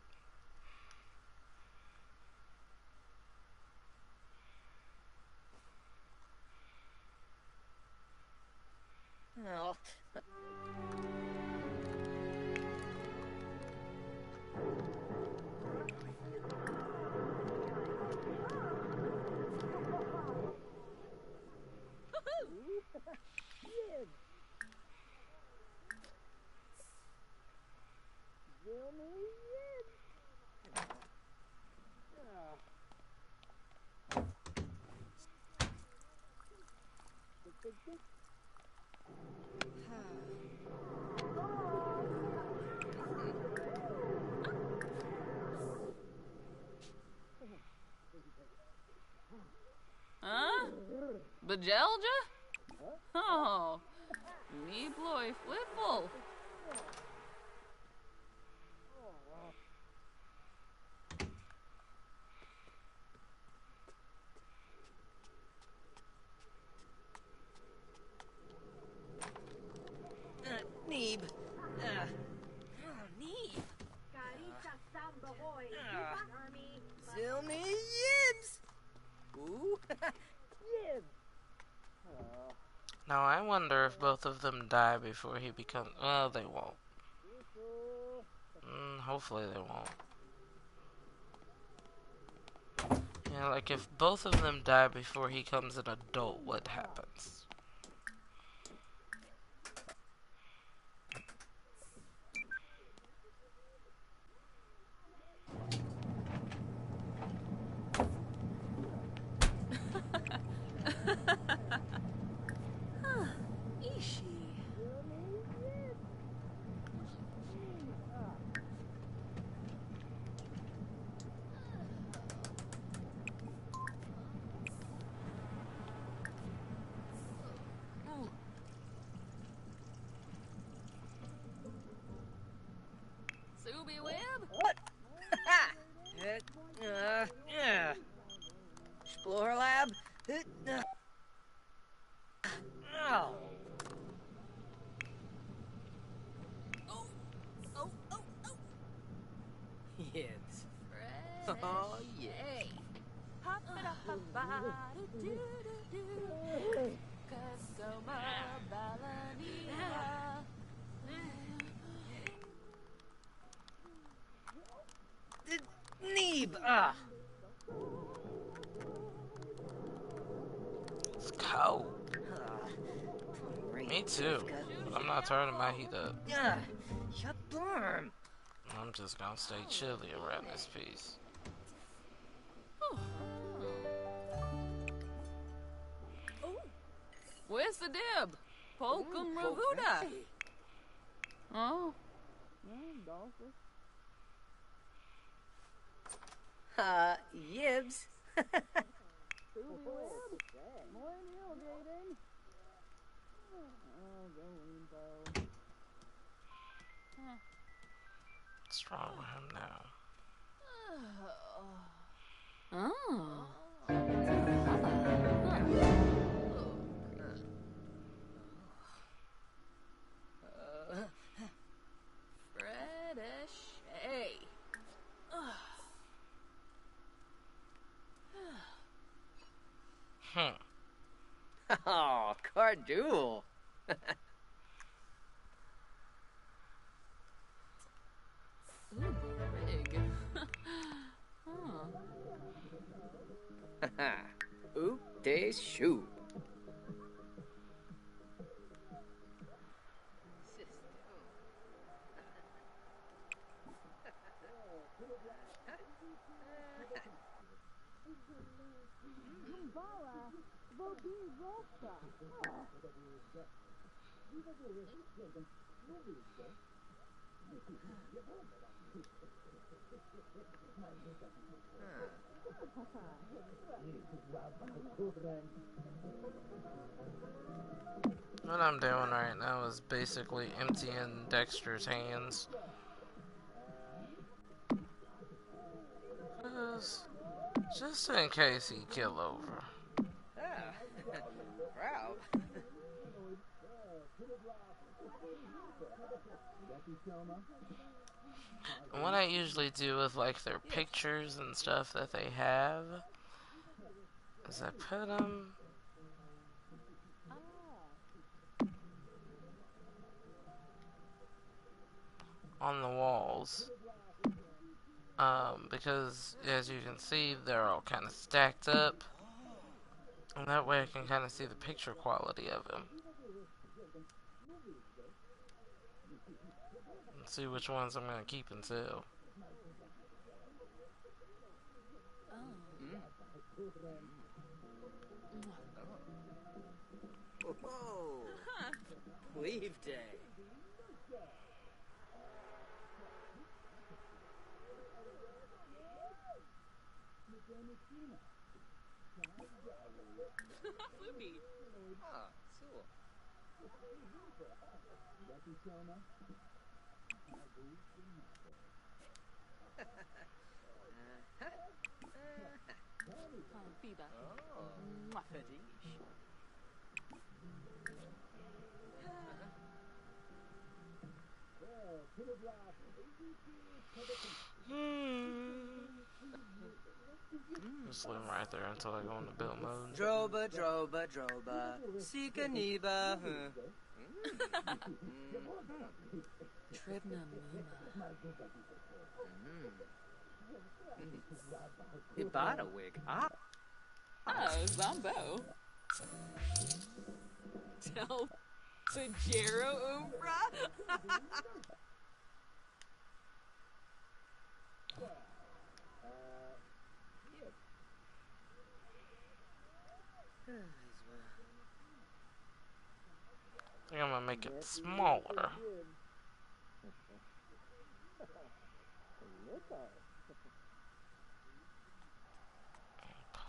Oh. Huh? Bejelja? Oh, me boy Flipple. Neeb. Oh, Neeb. Now I wonder if both of them die before he becomes. Well, they won't. Hopefully they won't. Yeah, like if both of them die before he becomes an adult, what happens? Ishi. Oh. Subi Web? What? Yeah. Explore lab? Oh. Oh. Oh. Oh. Oh. Yes. Fresh. Oh, yeah. Hey. Hop it up, hop do do do do. Kasoma Balanina. Neeb! Ah. It's cold. Great. Me too. But I'm not turning my heat up. Yeah. Shut burn. I'm just gonna stay chilly around this piece. Where's the dib? Pokum Ravuda. Oh. Yibs. What's wrong with him now? Oh. Fresh. Hmm. Oh, Cardool. Big. Oop de shoe. What I'm doing right now is basically emptying Dexter's hands. Just in case he kill over. Proud. And what I usually do with like their pictures and stuff that they have is I put them on the walls. Because as you can see, they're all kind of stacked up. And that way I can kind of see the picture quality of them. And see which ones I'm going to keep and sell. Whoa. Leave day. Fluby. Ah, cool. Vida. Oh, Fadish. Just leave him right there until I go into build mode. Droba, droba, droba. Sika niba. Tribna Muma. Ibada wig. Ah. Oh, Zombo. Tell Pajero Umbra. I think I'm gonna make it smaller.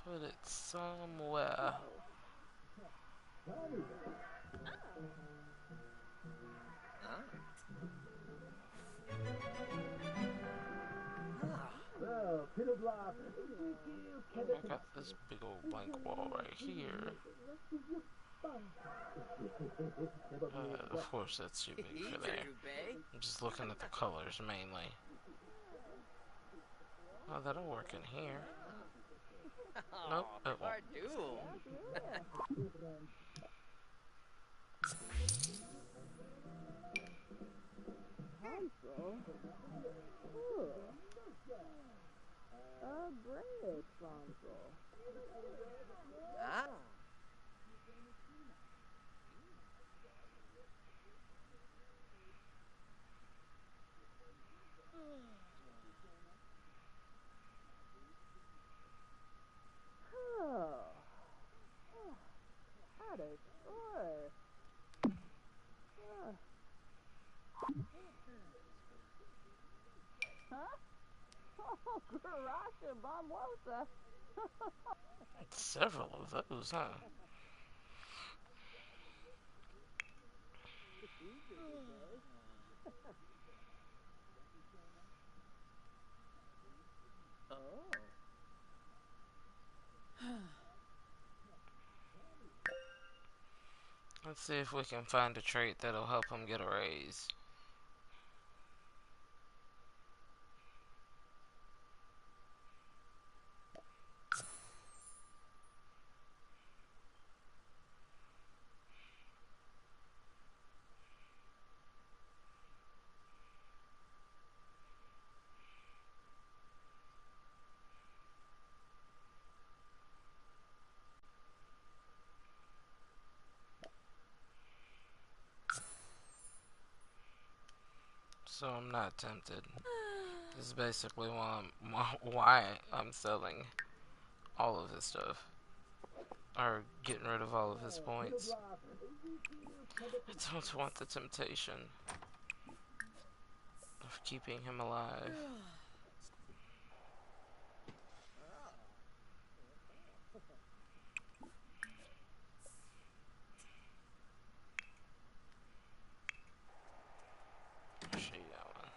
Put it somewhere. I got this big old blank wall right here. Of course, that's too big for there. I'm just looking at the colors mainly. Oh, that'll work in here. Nope, it won't. Several of those, huh? Let's see if we can find a trait that'll help him get a raise. So I'm not tempted. This is basically why I'm selling all of his stuff. Or getting rid of all of his points. I don't want the temptation of keeping him alive. She yelling.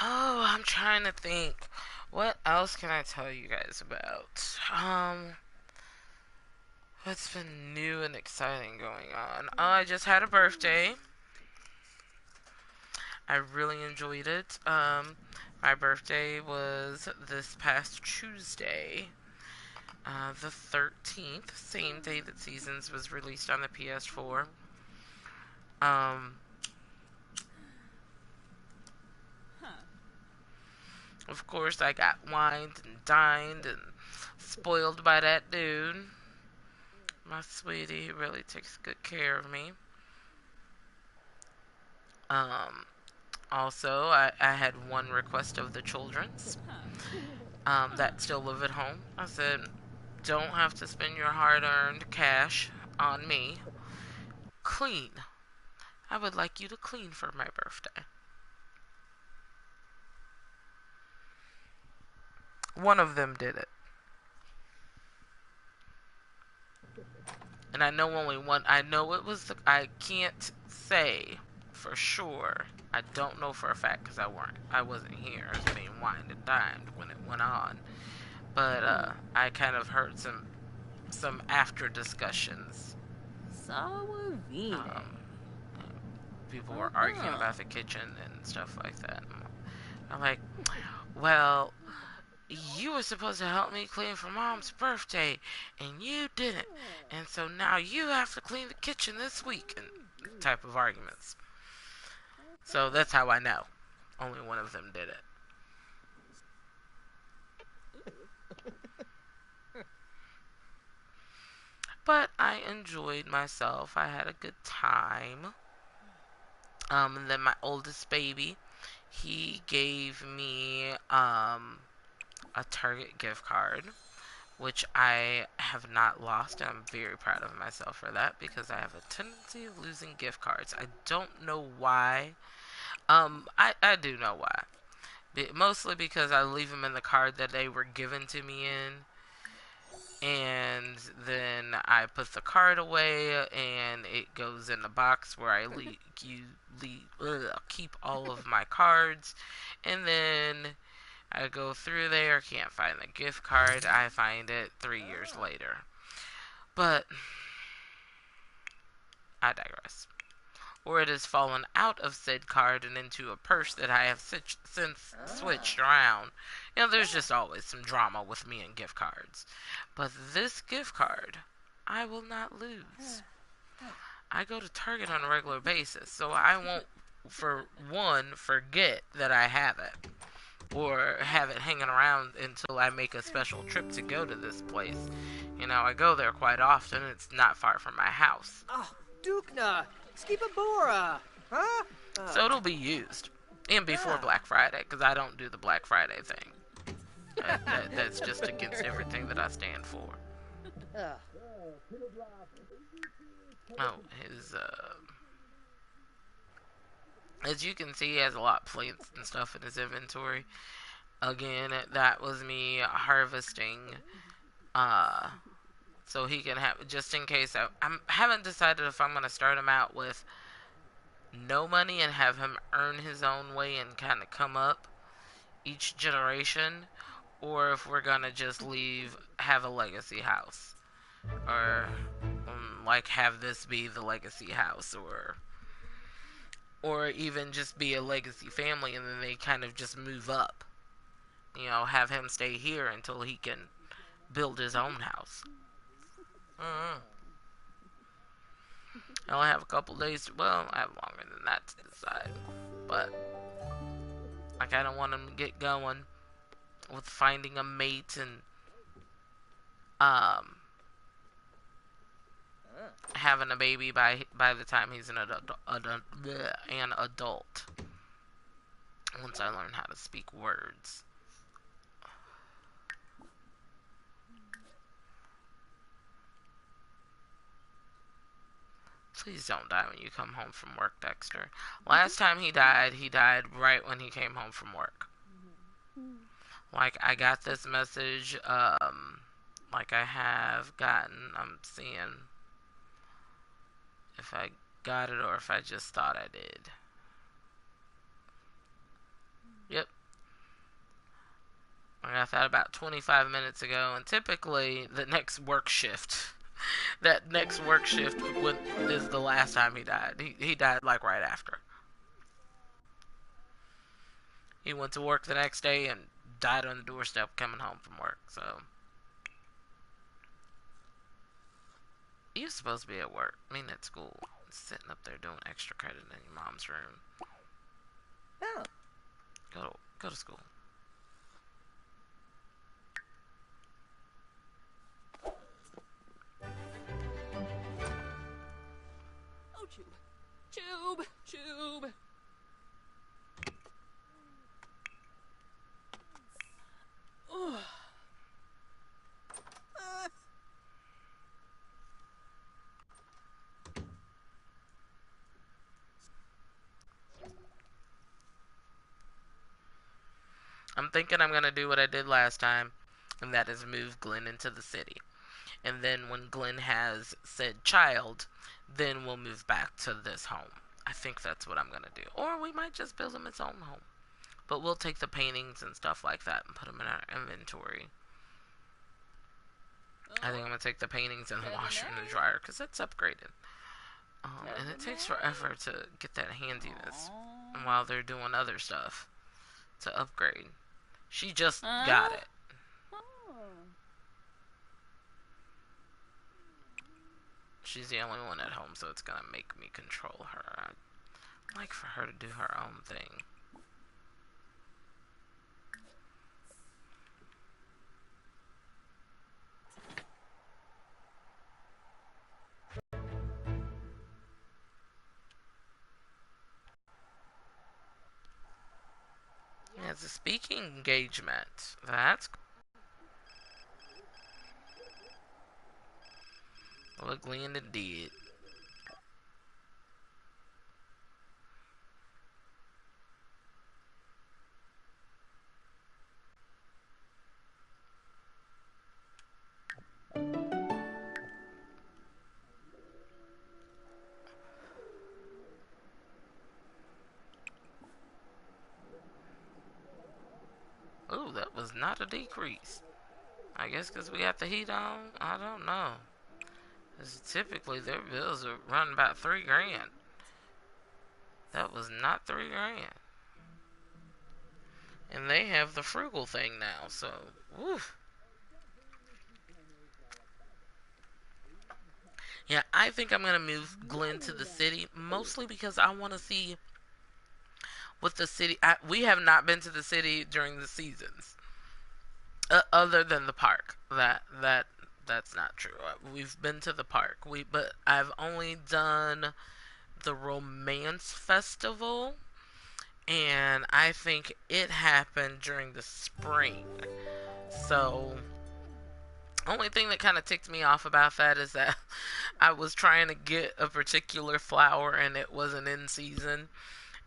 Oh, I'm trying to think. What else can I tell you guys about? What's been new and exciting going on? Oh, I just had a birthday. I really enjoyed it. My birthday was this past Tuesday, the 13th, same day that Seasons was released on the ps4. Um, of course, I got wined and dined and spoiled by that dude. My sweetie really takes good care of me. Um, Also, I had one request of the children's that still live at home. I said, don't have to spend your hard earned cash on me. Clean. I would like you to clean for my birthday. One of them did it. And I know only one. I know it was the. I can't say for sure. I don't know for a fact because I wasn't here. I was being wined and dined when it went on. But I kind of heard some after discussions. Sawavine. People were arguing about the kitchen and stuff like that. I'm like, well, you were supposed to help me clean for Mom's birthday, and you didn't. And so now you have to clean the kitchen this week, and type of arguments. So that's how I know. Only one of them did it. But I enjoyed myself. I had a good time. And then my oldest baby, he gave me a Target gift card, which I have not lost. And I'm very proud of myself for that because I have a tendency of losing gift cards. I don't know why. I do know why. Mostly because I leave them in the card that they were given to me in, and then I put the card away, and it goes in the box where I keep all of my cards, and then I go through there, can't find the gift card. I find it 3 years later. But I digress. Or it has fallen out of said card and into a purse that I have since switched around. There's just always some drama with me and gift cards. But this gift card, I will not lose. I go to Target on a regular basis, so I won't, for one, forget that I have it. Or have it hanging around until I make a special trip to go to this place. I go there quite often. It's not far from my house. Oh, Dukna, Skipabora, huh? So it'll be used. And before Black Friday, because I don't do the Black Friday thing. That's just against everything that I stand for. Oh, as you can see, he has a lot of plants and stuff in his inventory. Again, that was me harvesting, so he can have, just in case. I haven't decided if I'm going to start him out with no money and have him earn his own way and kind of come up each generation, or if we're going to just have a legacy house. Or, like, have this be the legacy house, or even just be a legacy family and then they kind of just move up. Have him stay here until he can build his own house. I only have a couple days. Well, I have longer than that to decide. But I kind of want him to get going with finding a mate and having a baby by the time he's an adult. Once I learn how to speak words. Please don't die when you come home from work, Dexter. Last time he died right when he came home from work. Like, I got this message, like I have gotten, I'm seeing if I got it or if I just thought I did. Yep. I got that about 25 minutes ago, and typically the next work shift, that next work shift is the last time he died. He died like right after. He went to work the next day and died on the doorstep coming home from work, so. He was supposed to be at work. I mean, at school. Sitting up there doing extra credit in your mom's room. Oh. Go to school. tube. I'm thinking I'm gonna do what I did last time, and that is move Glenn into the city. And then when Glenn has said child, then we'll move back to this home. I think that's what I'm gonna do. Or we might just build him his own home. But we'll take the paintings and stuff like that and put them in our inventory. I think I'm gonna take the paintings and the washer and the dryer because that's upgraded. And it takes forever to get that handiness while they're doing other stuff to upgrade. She just got it. She's the only one at home, so it's gonna make me control her. I'd like for her to do her own thing. Yeah, it's a speaking engagement. That's what Glenda did. Ooh, that was not a decrease. I guess because we got the heat on? I don't know. Because typically their bills are running about $3 grand. That was not $3 grand. And they have the frugal thing now, so, woof. Yeah, I think I'm going to move Glenn to the city, mostly because I want to see what the city... we have not been to the city during the seasons. Other than the park. That's not true. We've been to the park. But I've only done the Romance Festival, and I think it happened during the spring. So, only thing that kind of ticked me off about that is that I was trying to get a particular flower and it wasn't in season.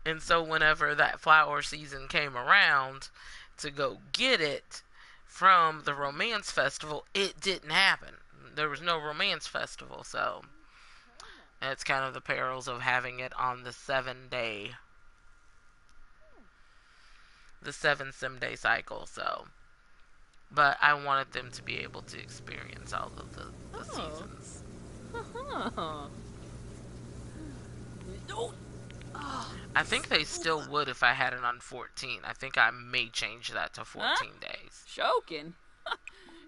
And so whenever that flower season came around to go get it from the Romance Festival, it didn't happen. There was no Romance Festival, so it's kind of the perils of having it on the 7 sim day cycle, so. But I wanted them to be able to experience all of the seasons. I think they still would if I had it on 14. I think I may change that to 14 days. Shokin?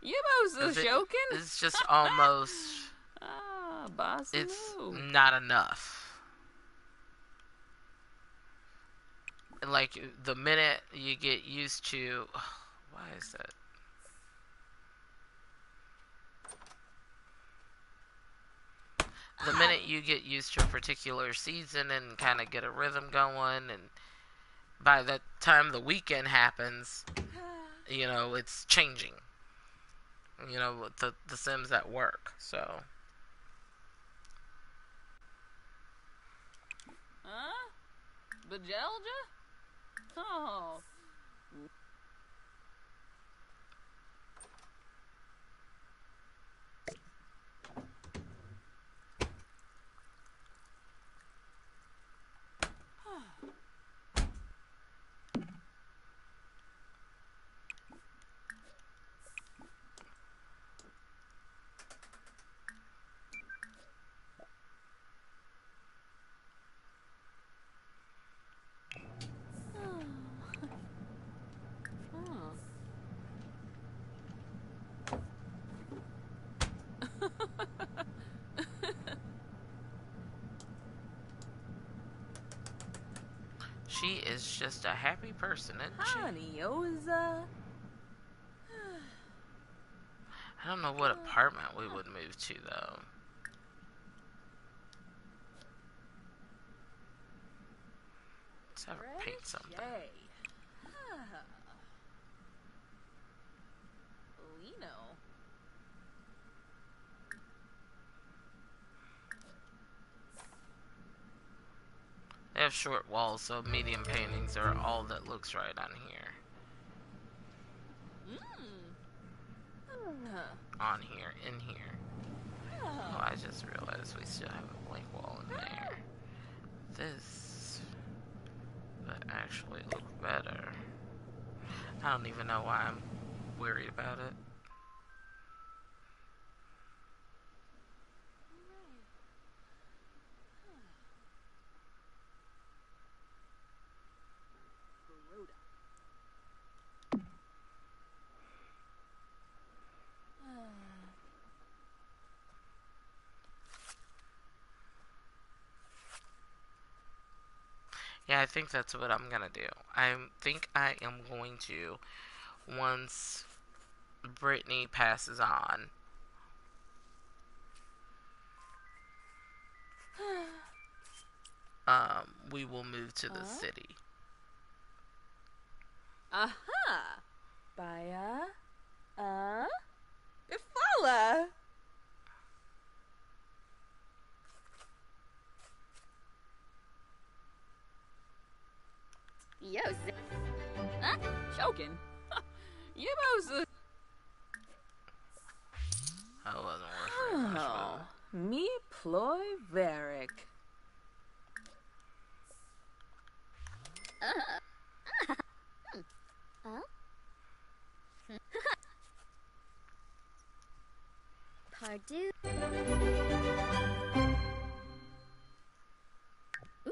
You was shokin? It's just almost... boss. It's not enough. Like, the minute you get used to... Why is that? The minute you get used to a particular season and kind of get a rhythm going, and by the time the weekend happens, you know, it's changing. You know, the Sims at work, so. Huh? Bajelja? Oh. She is just a happy person, isn't she? Honey, Oza. I don't know what apartment we would move to, though. ever paint something. Lino. They have short walls, so medium paintings are all that looks right on here. On here, in here. Oh, I just realized we still have a blank wall in there. This would actually look better. I don't even know why I'm worried about it. Yeah, I think that's what I'm gonna do. I think I am going to, once Brittany passes on, we will move to the city. Aha! Baya? Ifala! Yo, Choking. You supposed That wasn't worth very much, Oh, me ploy Varric. Pardue.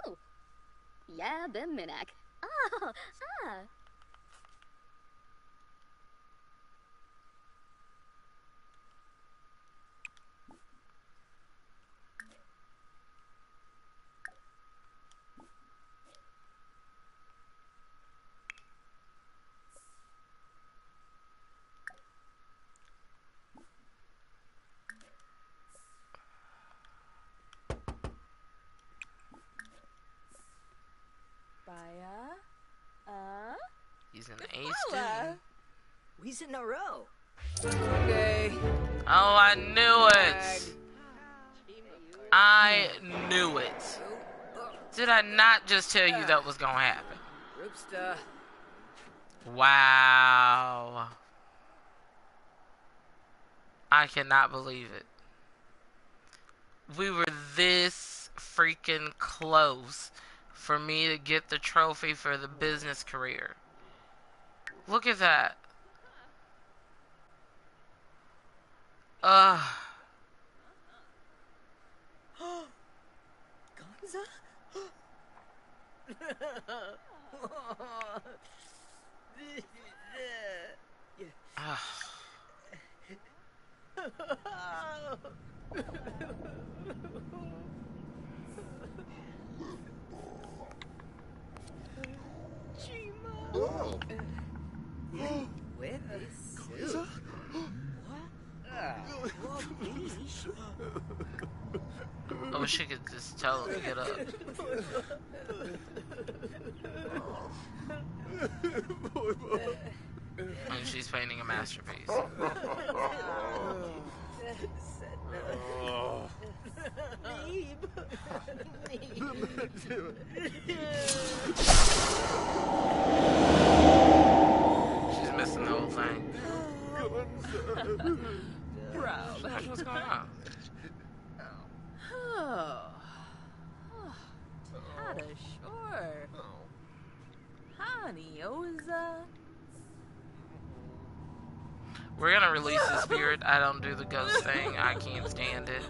Ooh. Yeah, bim minak. Oh, Baya? He's an A student. We's in a row. Okay. Oh, I knew it! I knew it. Did I not just tell you that was gonna happen? Roopsta. Wow. I cannot believe it. We were this freaking close for me to get the trophy for the business career. Look at that. Ugh. Gonza? Ugh. Chima. With this suit. I wish I could just tell him to get up. And she's painting a masterpiece. She's missing the whole thing. proud. What's going on? Oh. Tada, sure. Honey, Oza. We're gonna release the spirit. I don't do the ghost thing. I can't stand it.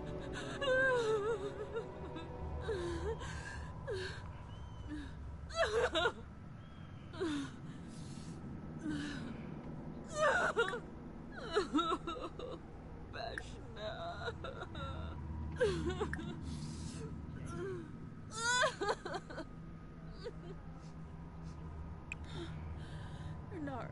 Narp.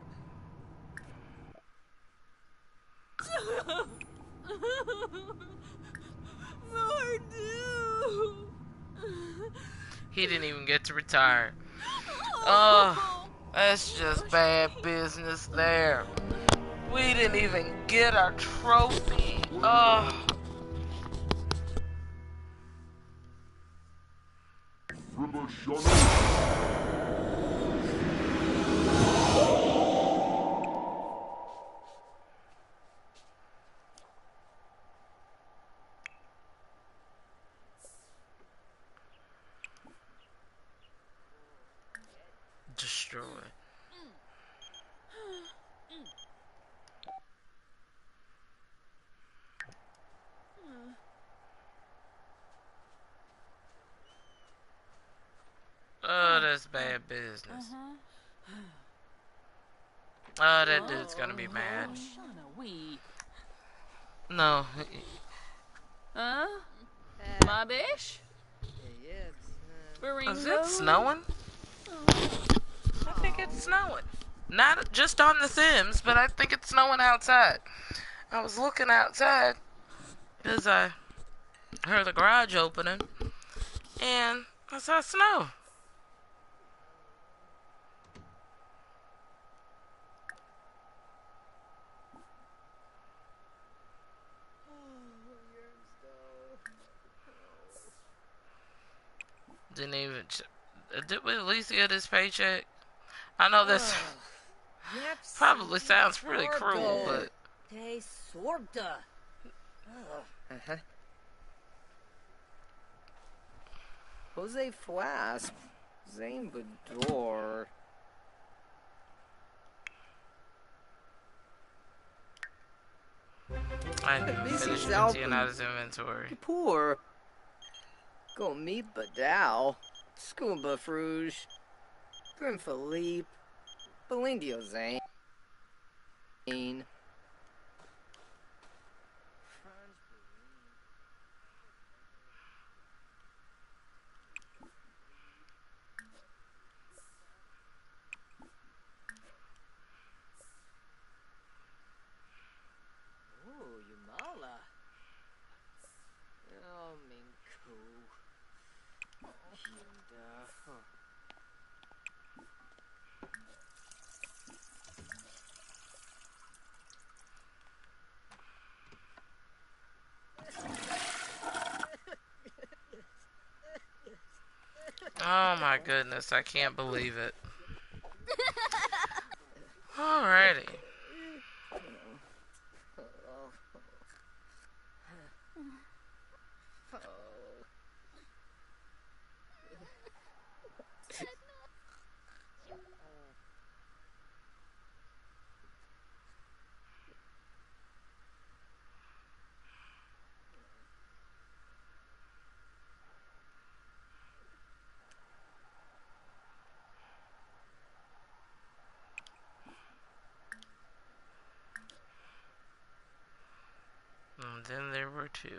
He didn't even get to retire. That's just bad business there. We didn't even get our trophy. Destroy. Oh, that's bad business. Oh, that dude's gonna be mad. Shauna, we. No. Huh? My bish? Is it snowing? I think it's snowing. Not just on the Sims, but I think it's snowing outside. I was looking outside because I heard the garage opening and I saw snow. Didn't even. Did we at least get his paycheck? I know this probably sounds pretty cruel, but. ps4. Jose Flasp, Zane Bador. I didn't finish emptying out his inventory. Kapoor. Go meet Badal. Scuba Fruge. Grim Philippe. Belindio Zane. Oh, Yumala. Oh, Minku. Oh my goodness, I can't believe it. Alrighty. And then there were two.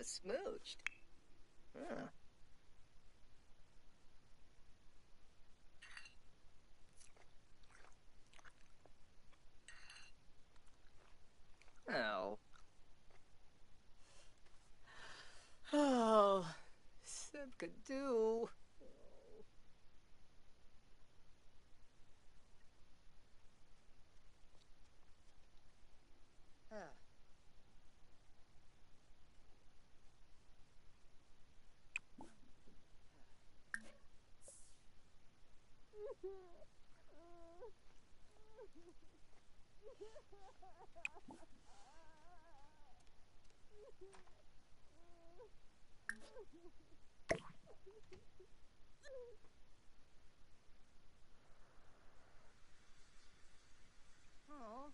smooched. Huh. Oh. Oh. Sip-ka-doo. Ah. Oh. Oh.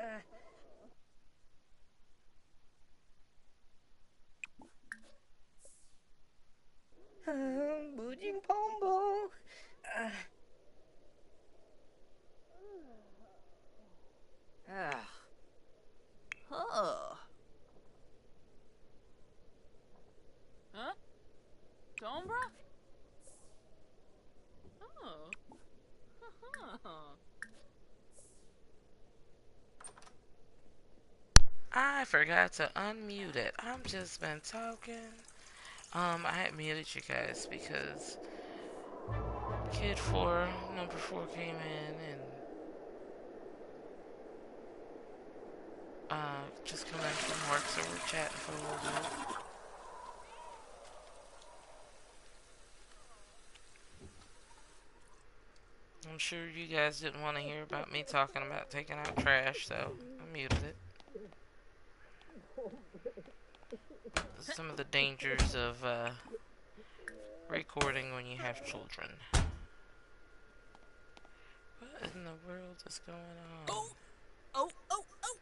Oh. Boojing Pombo. Ah. Huh. Huh? Tombra? Oh. Huh. I forgot to unmute it. I've just been talking. I had muted you guys because Kid 4, number 4 came in and just come in from work, so we're chatting for a little bit. I'm sure you guys didn't want to hear about me talking about taking out trash, so I muted it. Some of the dangers of recording when you have children. What in the world is going on? Oh, oh, oh, oh.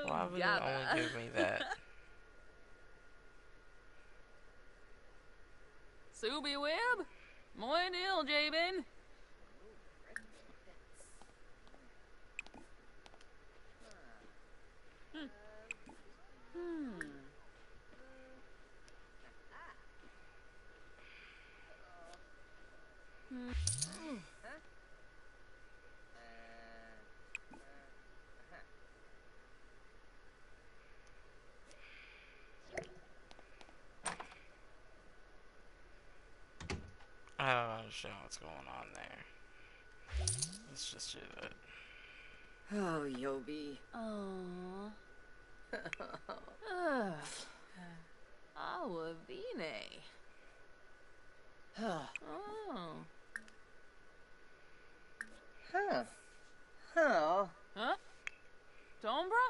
Why would it only Arrogaba. give me that? Subi Web? Moin ill, Jabin. Hmm. I don't understand what's going on there. Let's just do that. Oh, Yobi. Oh. Awavine. Huh. Oh. Huh. Huh. Huh? Tombra?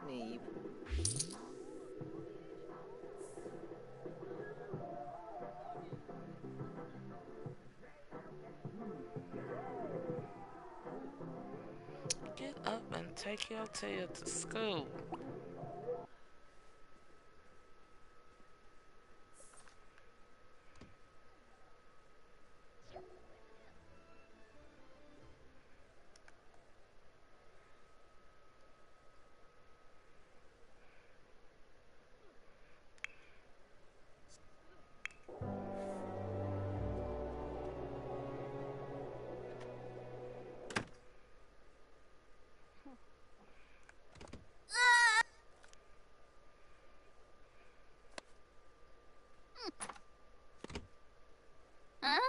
Neeb. Get up and take your tail to school. Huh?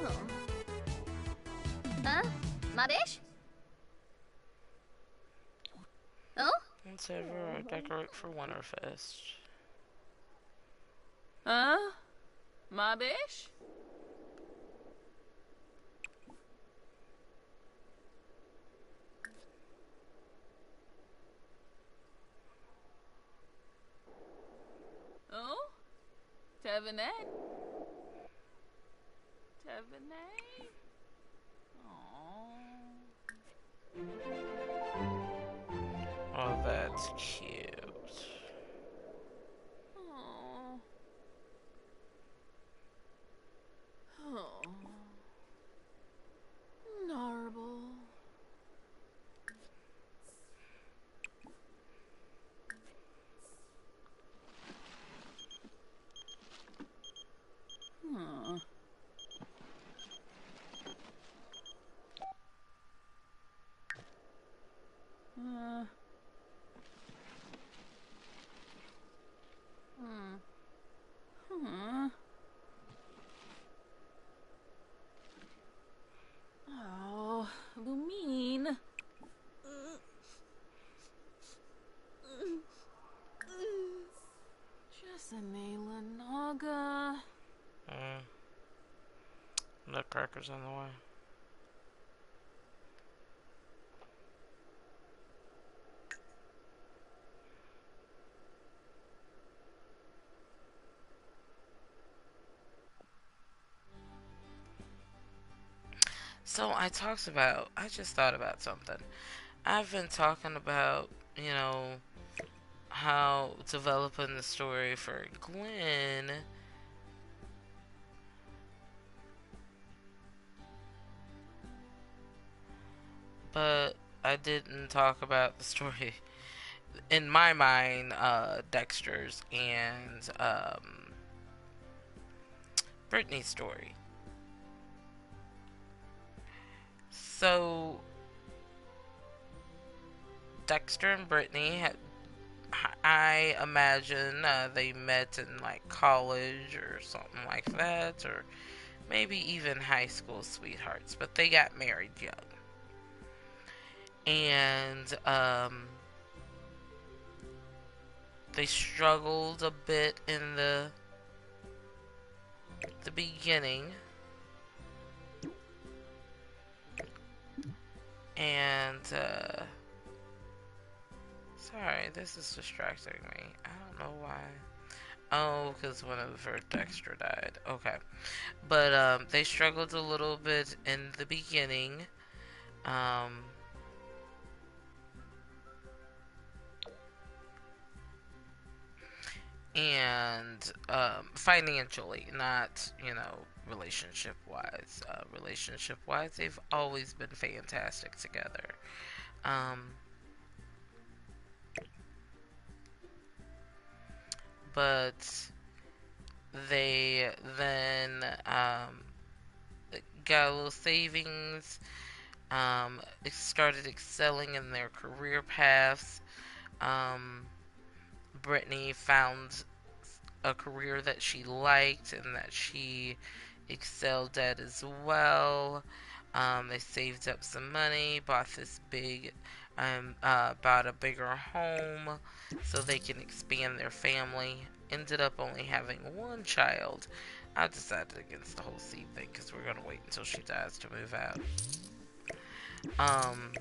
Oh. Huh? Mabish? Oh? Let's ever decorate for Winterfest. Huh? My bish? Oh? Tevenet? Tevenet? Oh, that's cute. Oh. Oh. Narble. Huh. Uh. Hmm. Huh. Oh, Lumine. Jessamela Naga. Mm. Nutcracker's on the way. So I just thought about something. I've been talking about, you know, how developing the story for Gwen, but I didn't talk about the story in my mind, Dexter's and Brittany's story. So Dexter and Brittany had, I imagine, they met in like college or something like that, or maybe even high school sweethearts, but they got married young. And they struggled a bit in the beginning, and sorry, this is distracting me. I don't know why. Oh, because one of her Dexter died. Okay, but they struggled a little bit in the beginning. Um, and financially, not, relationship wise. Relationship wise, they've always been fantastic together. Um, but they then got a little savings, started excelling in their career paths. Um, Brittany found a career that she liked and that she excelled at as well. They saved up some money, bought this bought a bigger home so they can expand their family. Ended up only having one child. I decided against the whole seed thing because we're gonna wait until she dies to move out. Um,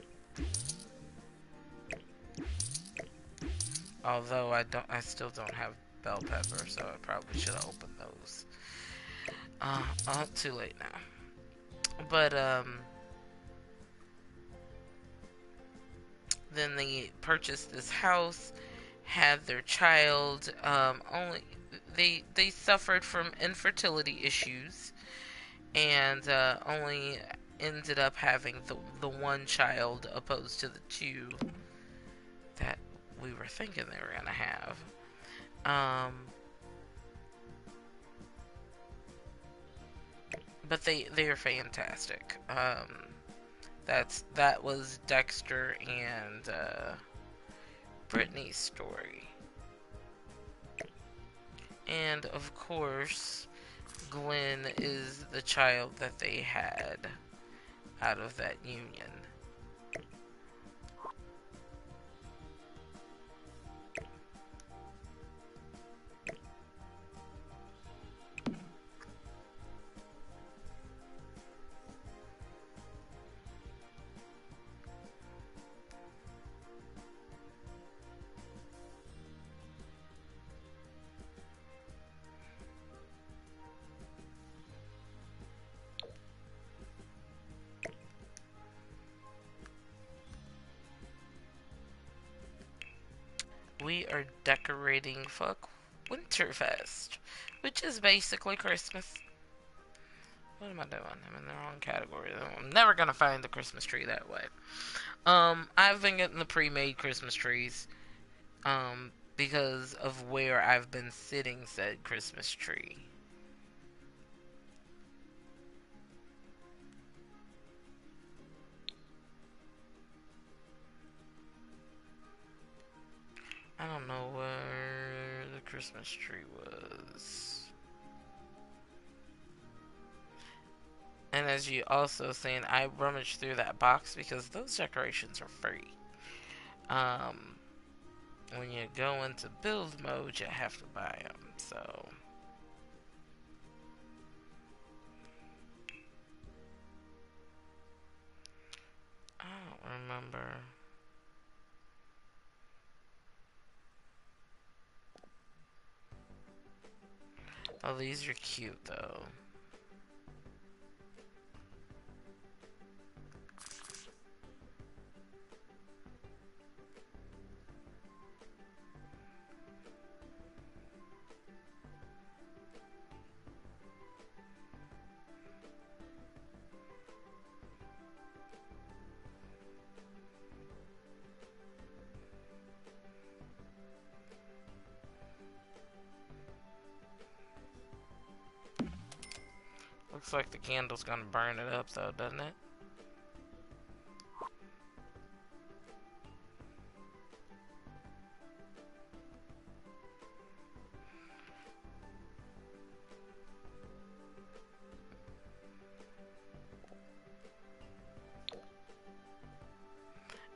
Although I still don't have bell pepper, so I probably should have opened those. Too late now. But then they purchased this house, had their child. Only they suffered from infertility issues, and only ended up having the one child opposed to the two that we were thinking they were gonna have. But they are fantastic. That was Dexter and Brittany's story, and of course, Glenn is the child that they had out of that union. We are decorating for Winterfest, which is basically Christmas. What am I doing? I'm in the wrong category. I'm never gonna find the Christmas tree that way. I've been getting the pre-made Christmas trees, because of where I've been sitting said Christmas tree. I don't know where the Christmas tree was. And as you also seen, I rummaged through that box because those decorations are free. When you go into build mode, you have to buy them. So I don't remember. Oh, these are cute though. Looks like the candle's gonna burn it up though, doesn't it?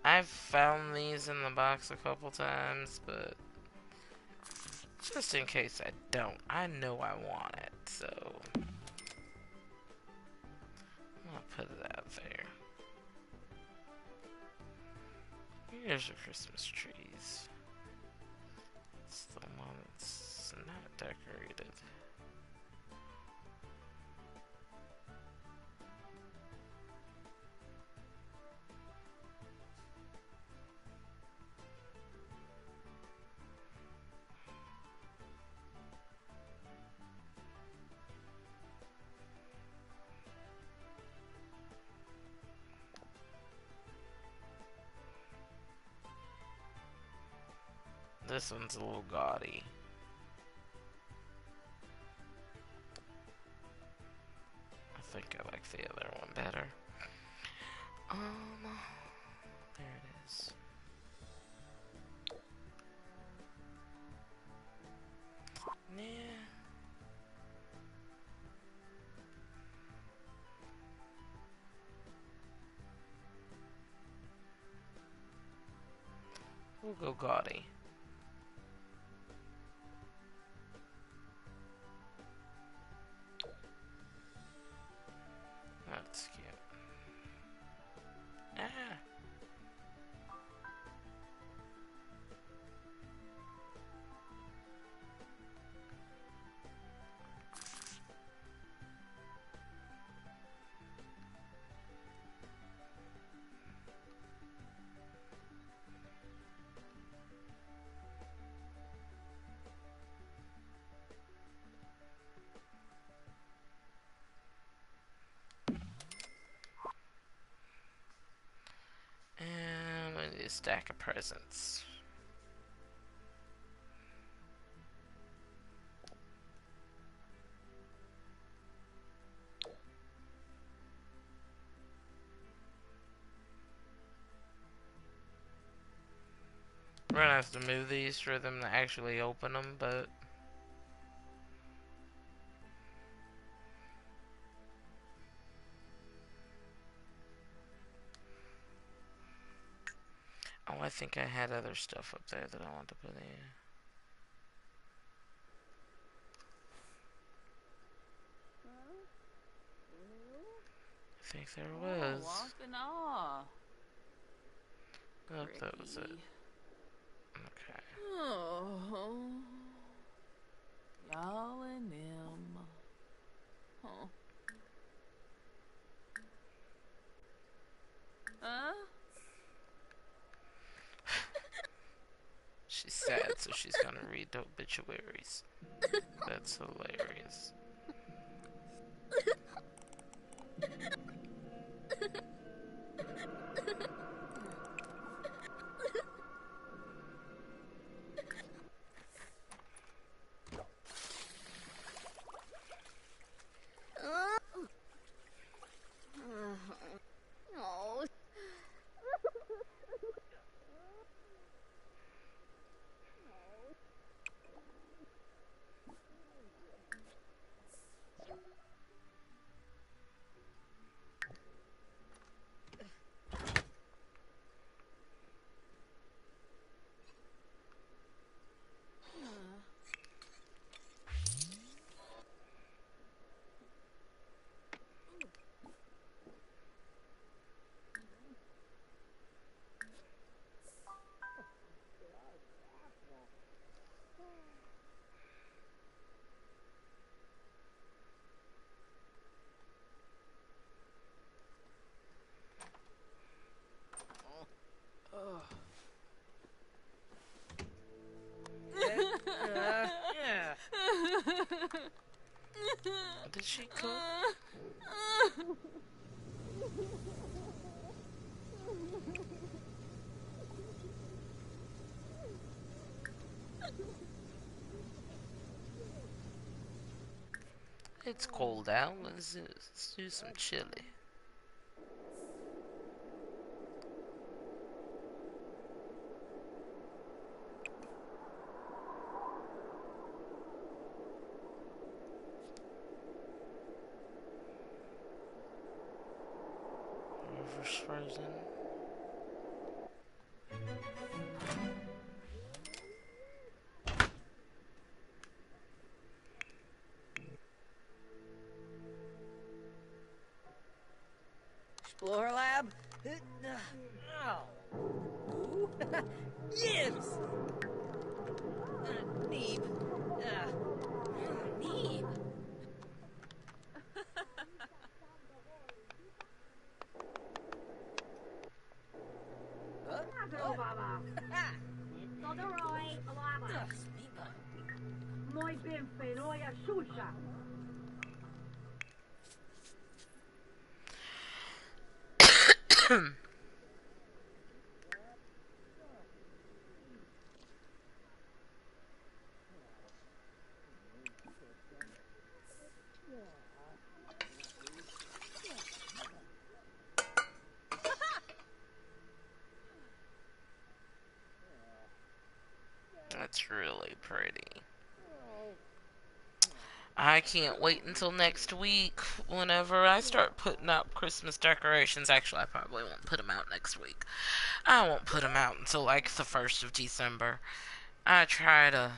I've found these in the box a couple times, but just in case I don't, I know I want it, so I'll put it out there. Here's your Christmas trees. It's the one that's not decorated. This one's a little gaudy. I think I like the other one better. There it is. Nah. We'll go gaudy. That's cute. Ah. A stack of presents. We're gonna have to move these for them to actually open them, but oh, I think I had other stuff up there that I want to put in. I think there was. Oh, off and on. Oh, that was it. Okay. Oh. Y'all and them. Huh? Huh? She's sad, so she's gonna read the obituaries. That's hilarious. Oh. Yeah. Did she cook? It's cold out. Let's do some chili. River's frozen. Explore lab. Oh. Ooh. Yes. Neeb. Neeb. Muy bien, Feroya Shusha. That's really pretty. I can't wait until next week whenever I start putting up Christmas decorations. Actually, I probably won't put them out next week. I won't put them out until like the 1st of December. I try to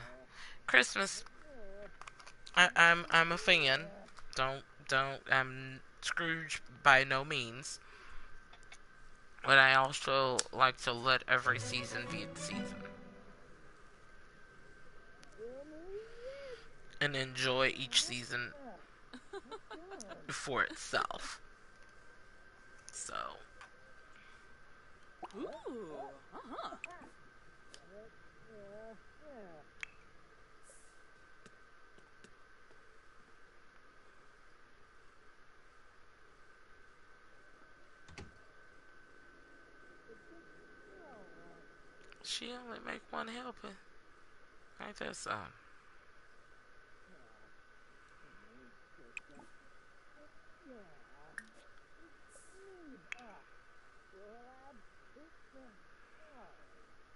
Christmas. I'm a fan. Don't I'm Scrooge by no means. But I also like to let every season be the season. And enjoy each season for itself. So Ooh. Uh-huh. She only make one helping. Ain't that something?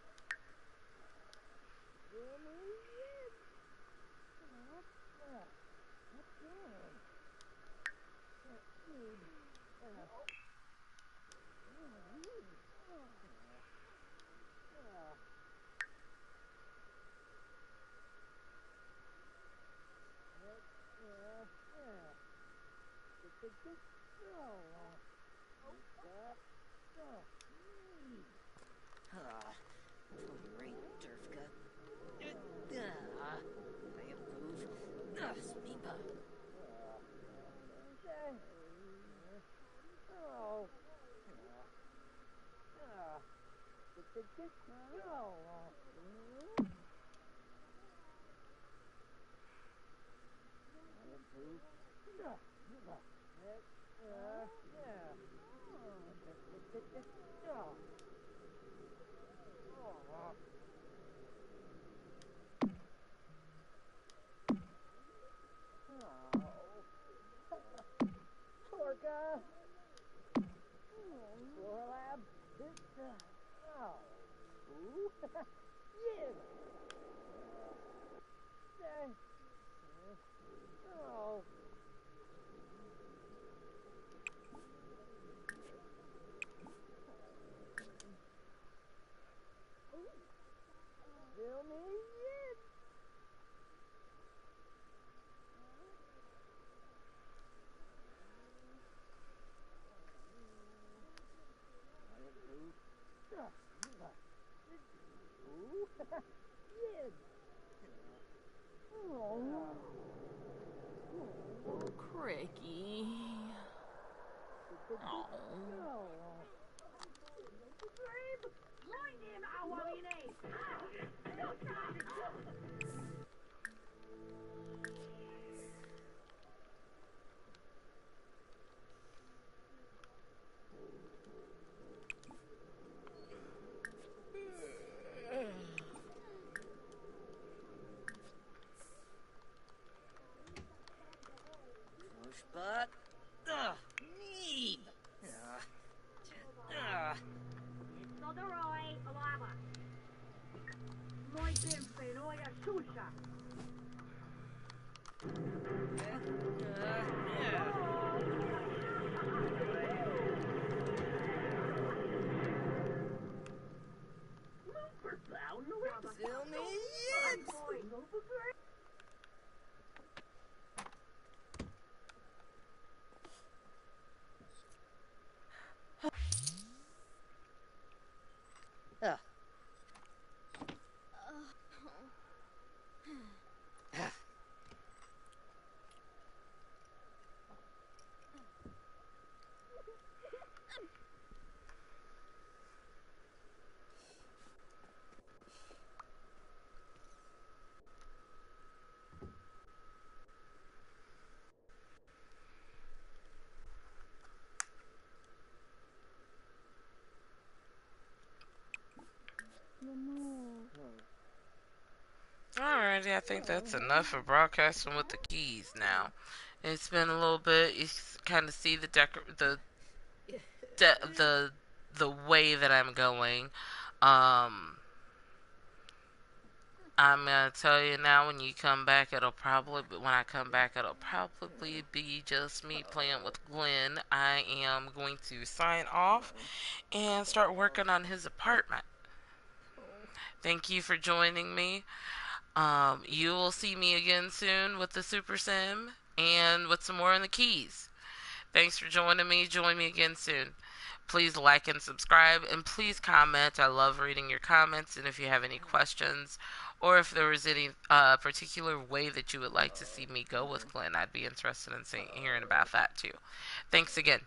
Pull your eight, Durfka. I move. Smeepa. Cricky. Oh. Pushbot. Neeb. Todoroi, Alama. Moi bimfe, noia shusha. Fill me in. Alrighty, I think that's enough for broadcasting with the keys now. It's been a little bit. You kind of see the way that I'm going. Um, I'm gonna tell you now. When you come back, when I come back, it'll probably be just me playing with Glenn. I am going to sign off and start working on his apartment. Thank you for joining me. You will see me again soon with the Super Sim and with some more on the keys. Thanks for joining me. Join me again soon. Please like and subscribe, and please comment. I love reading your comments, and if you have any questions, or if there was any particular way that you would like to see me go with Glenn, I'd be interested in hearing about that too. Thanks again.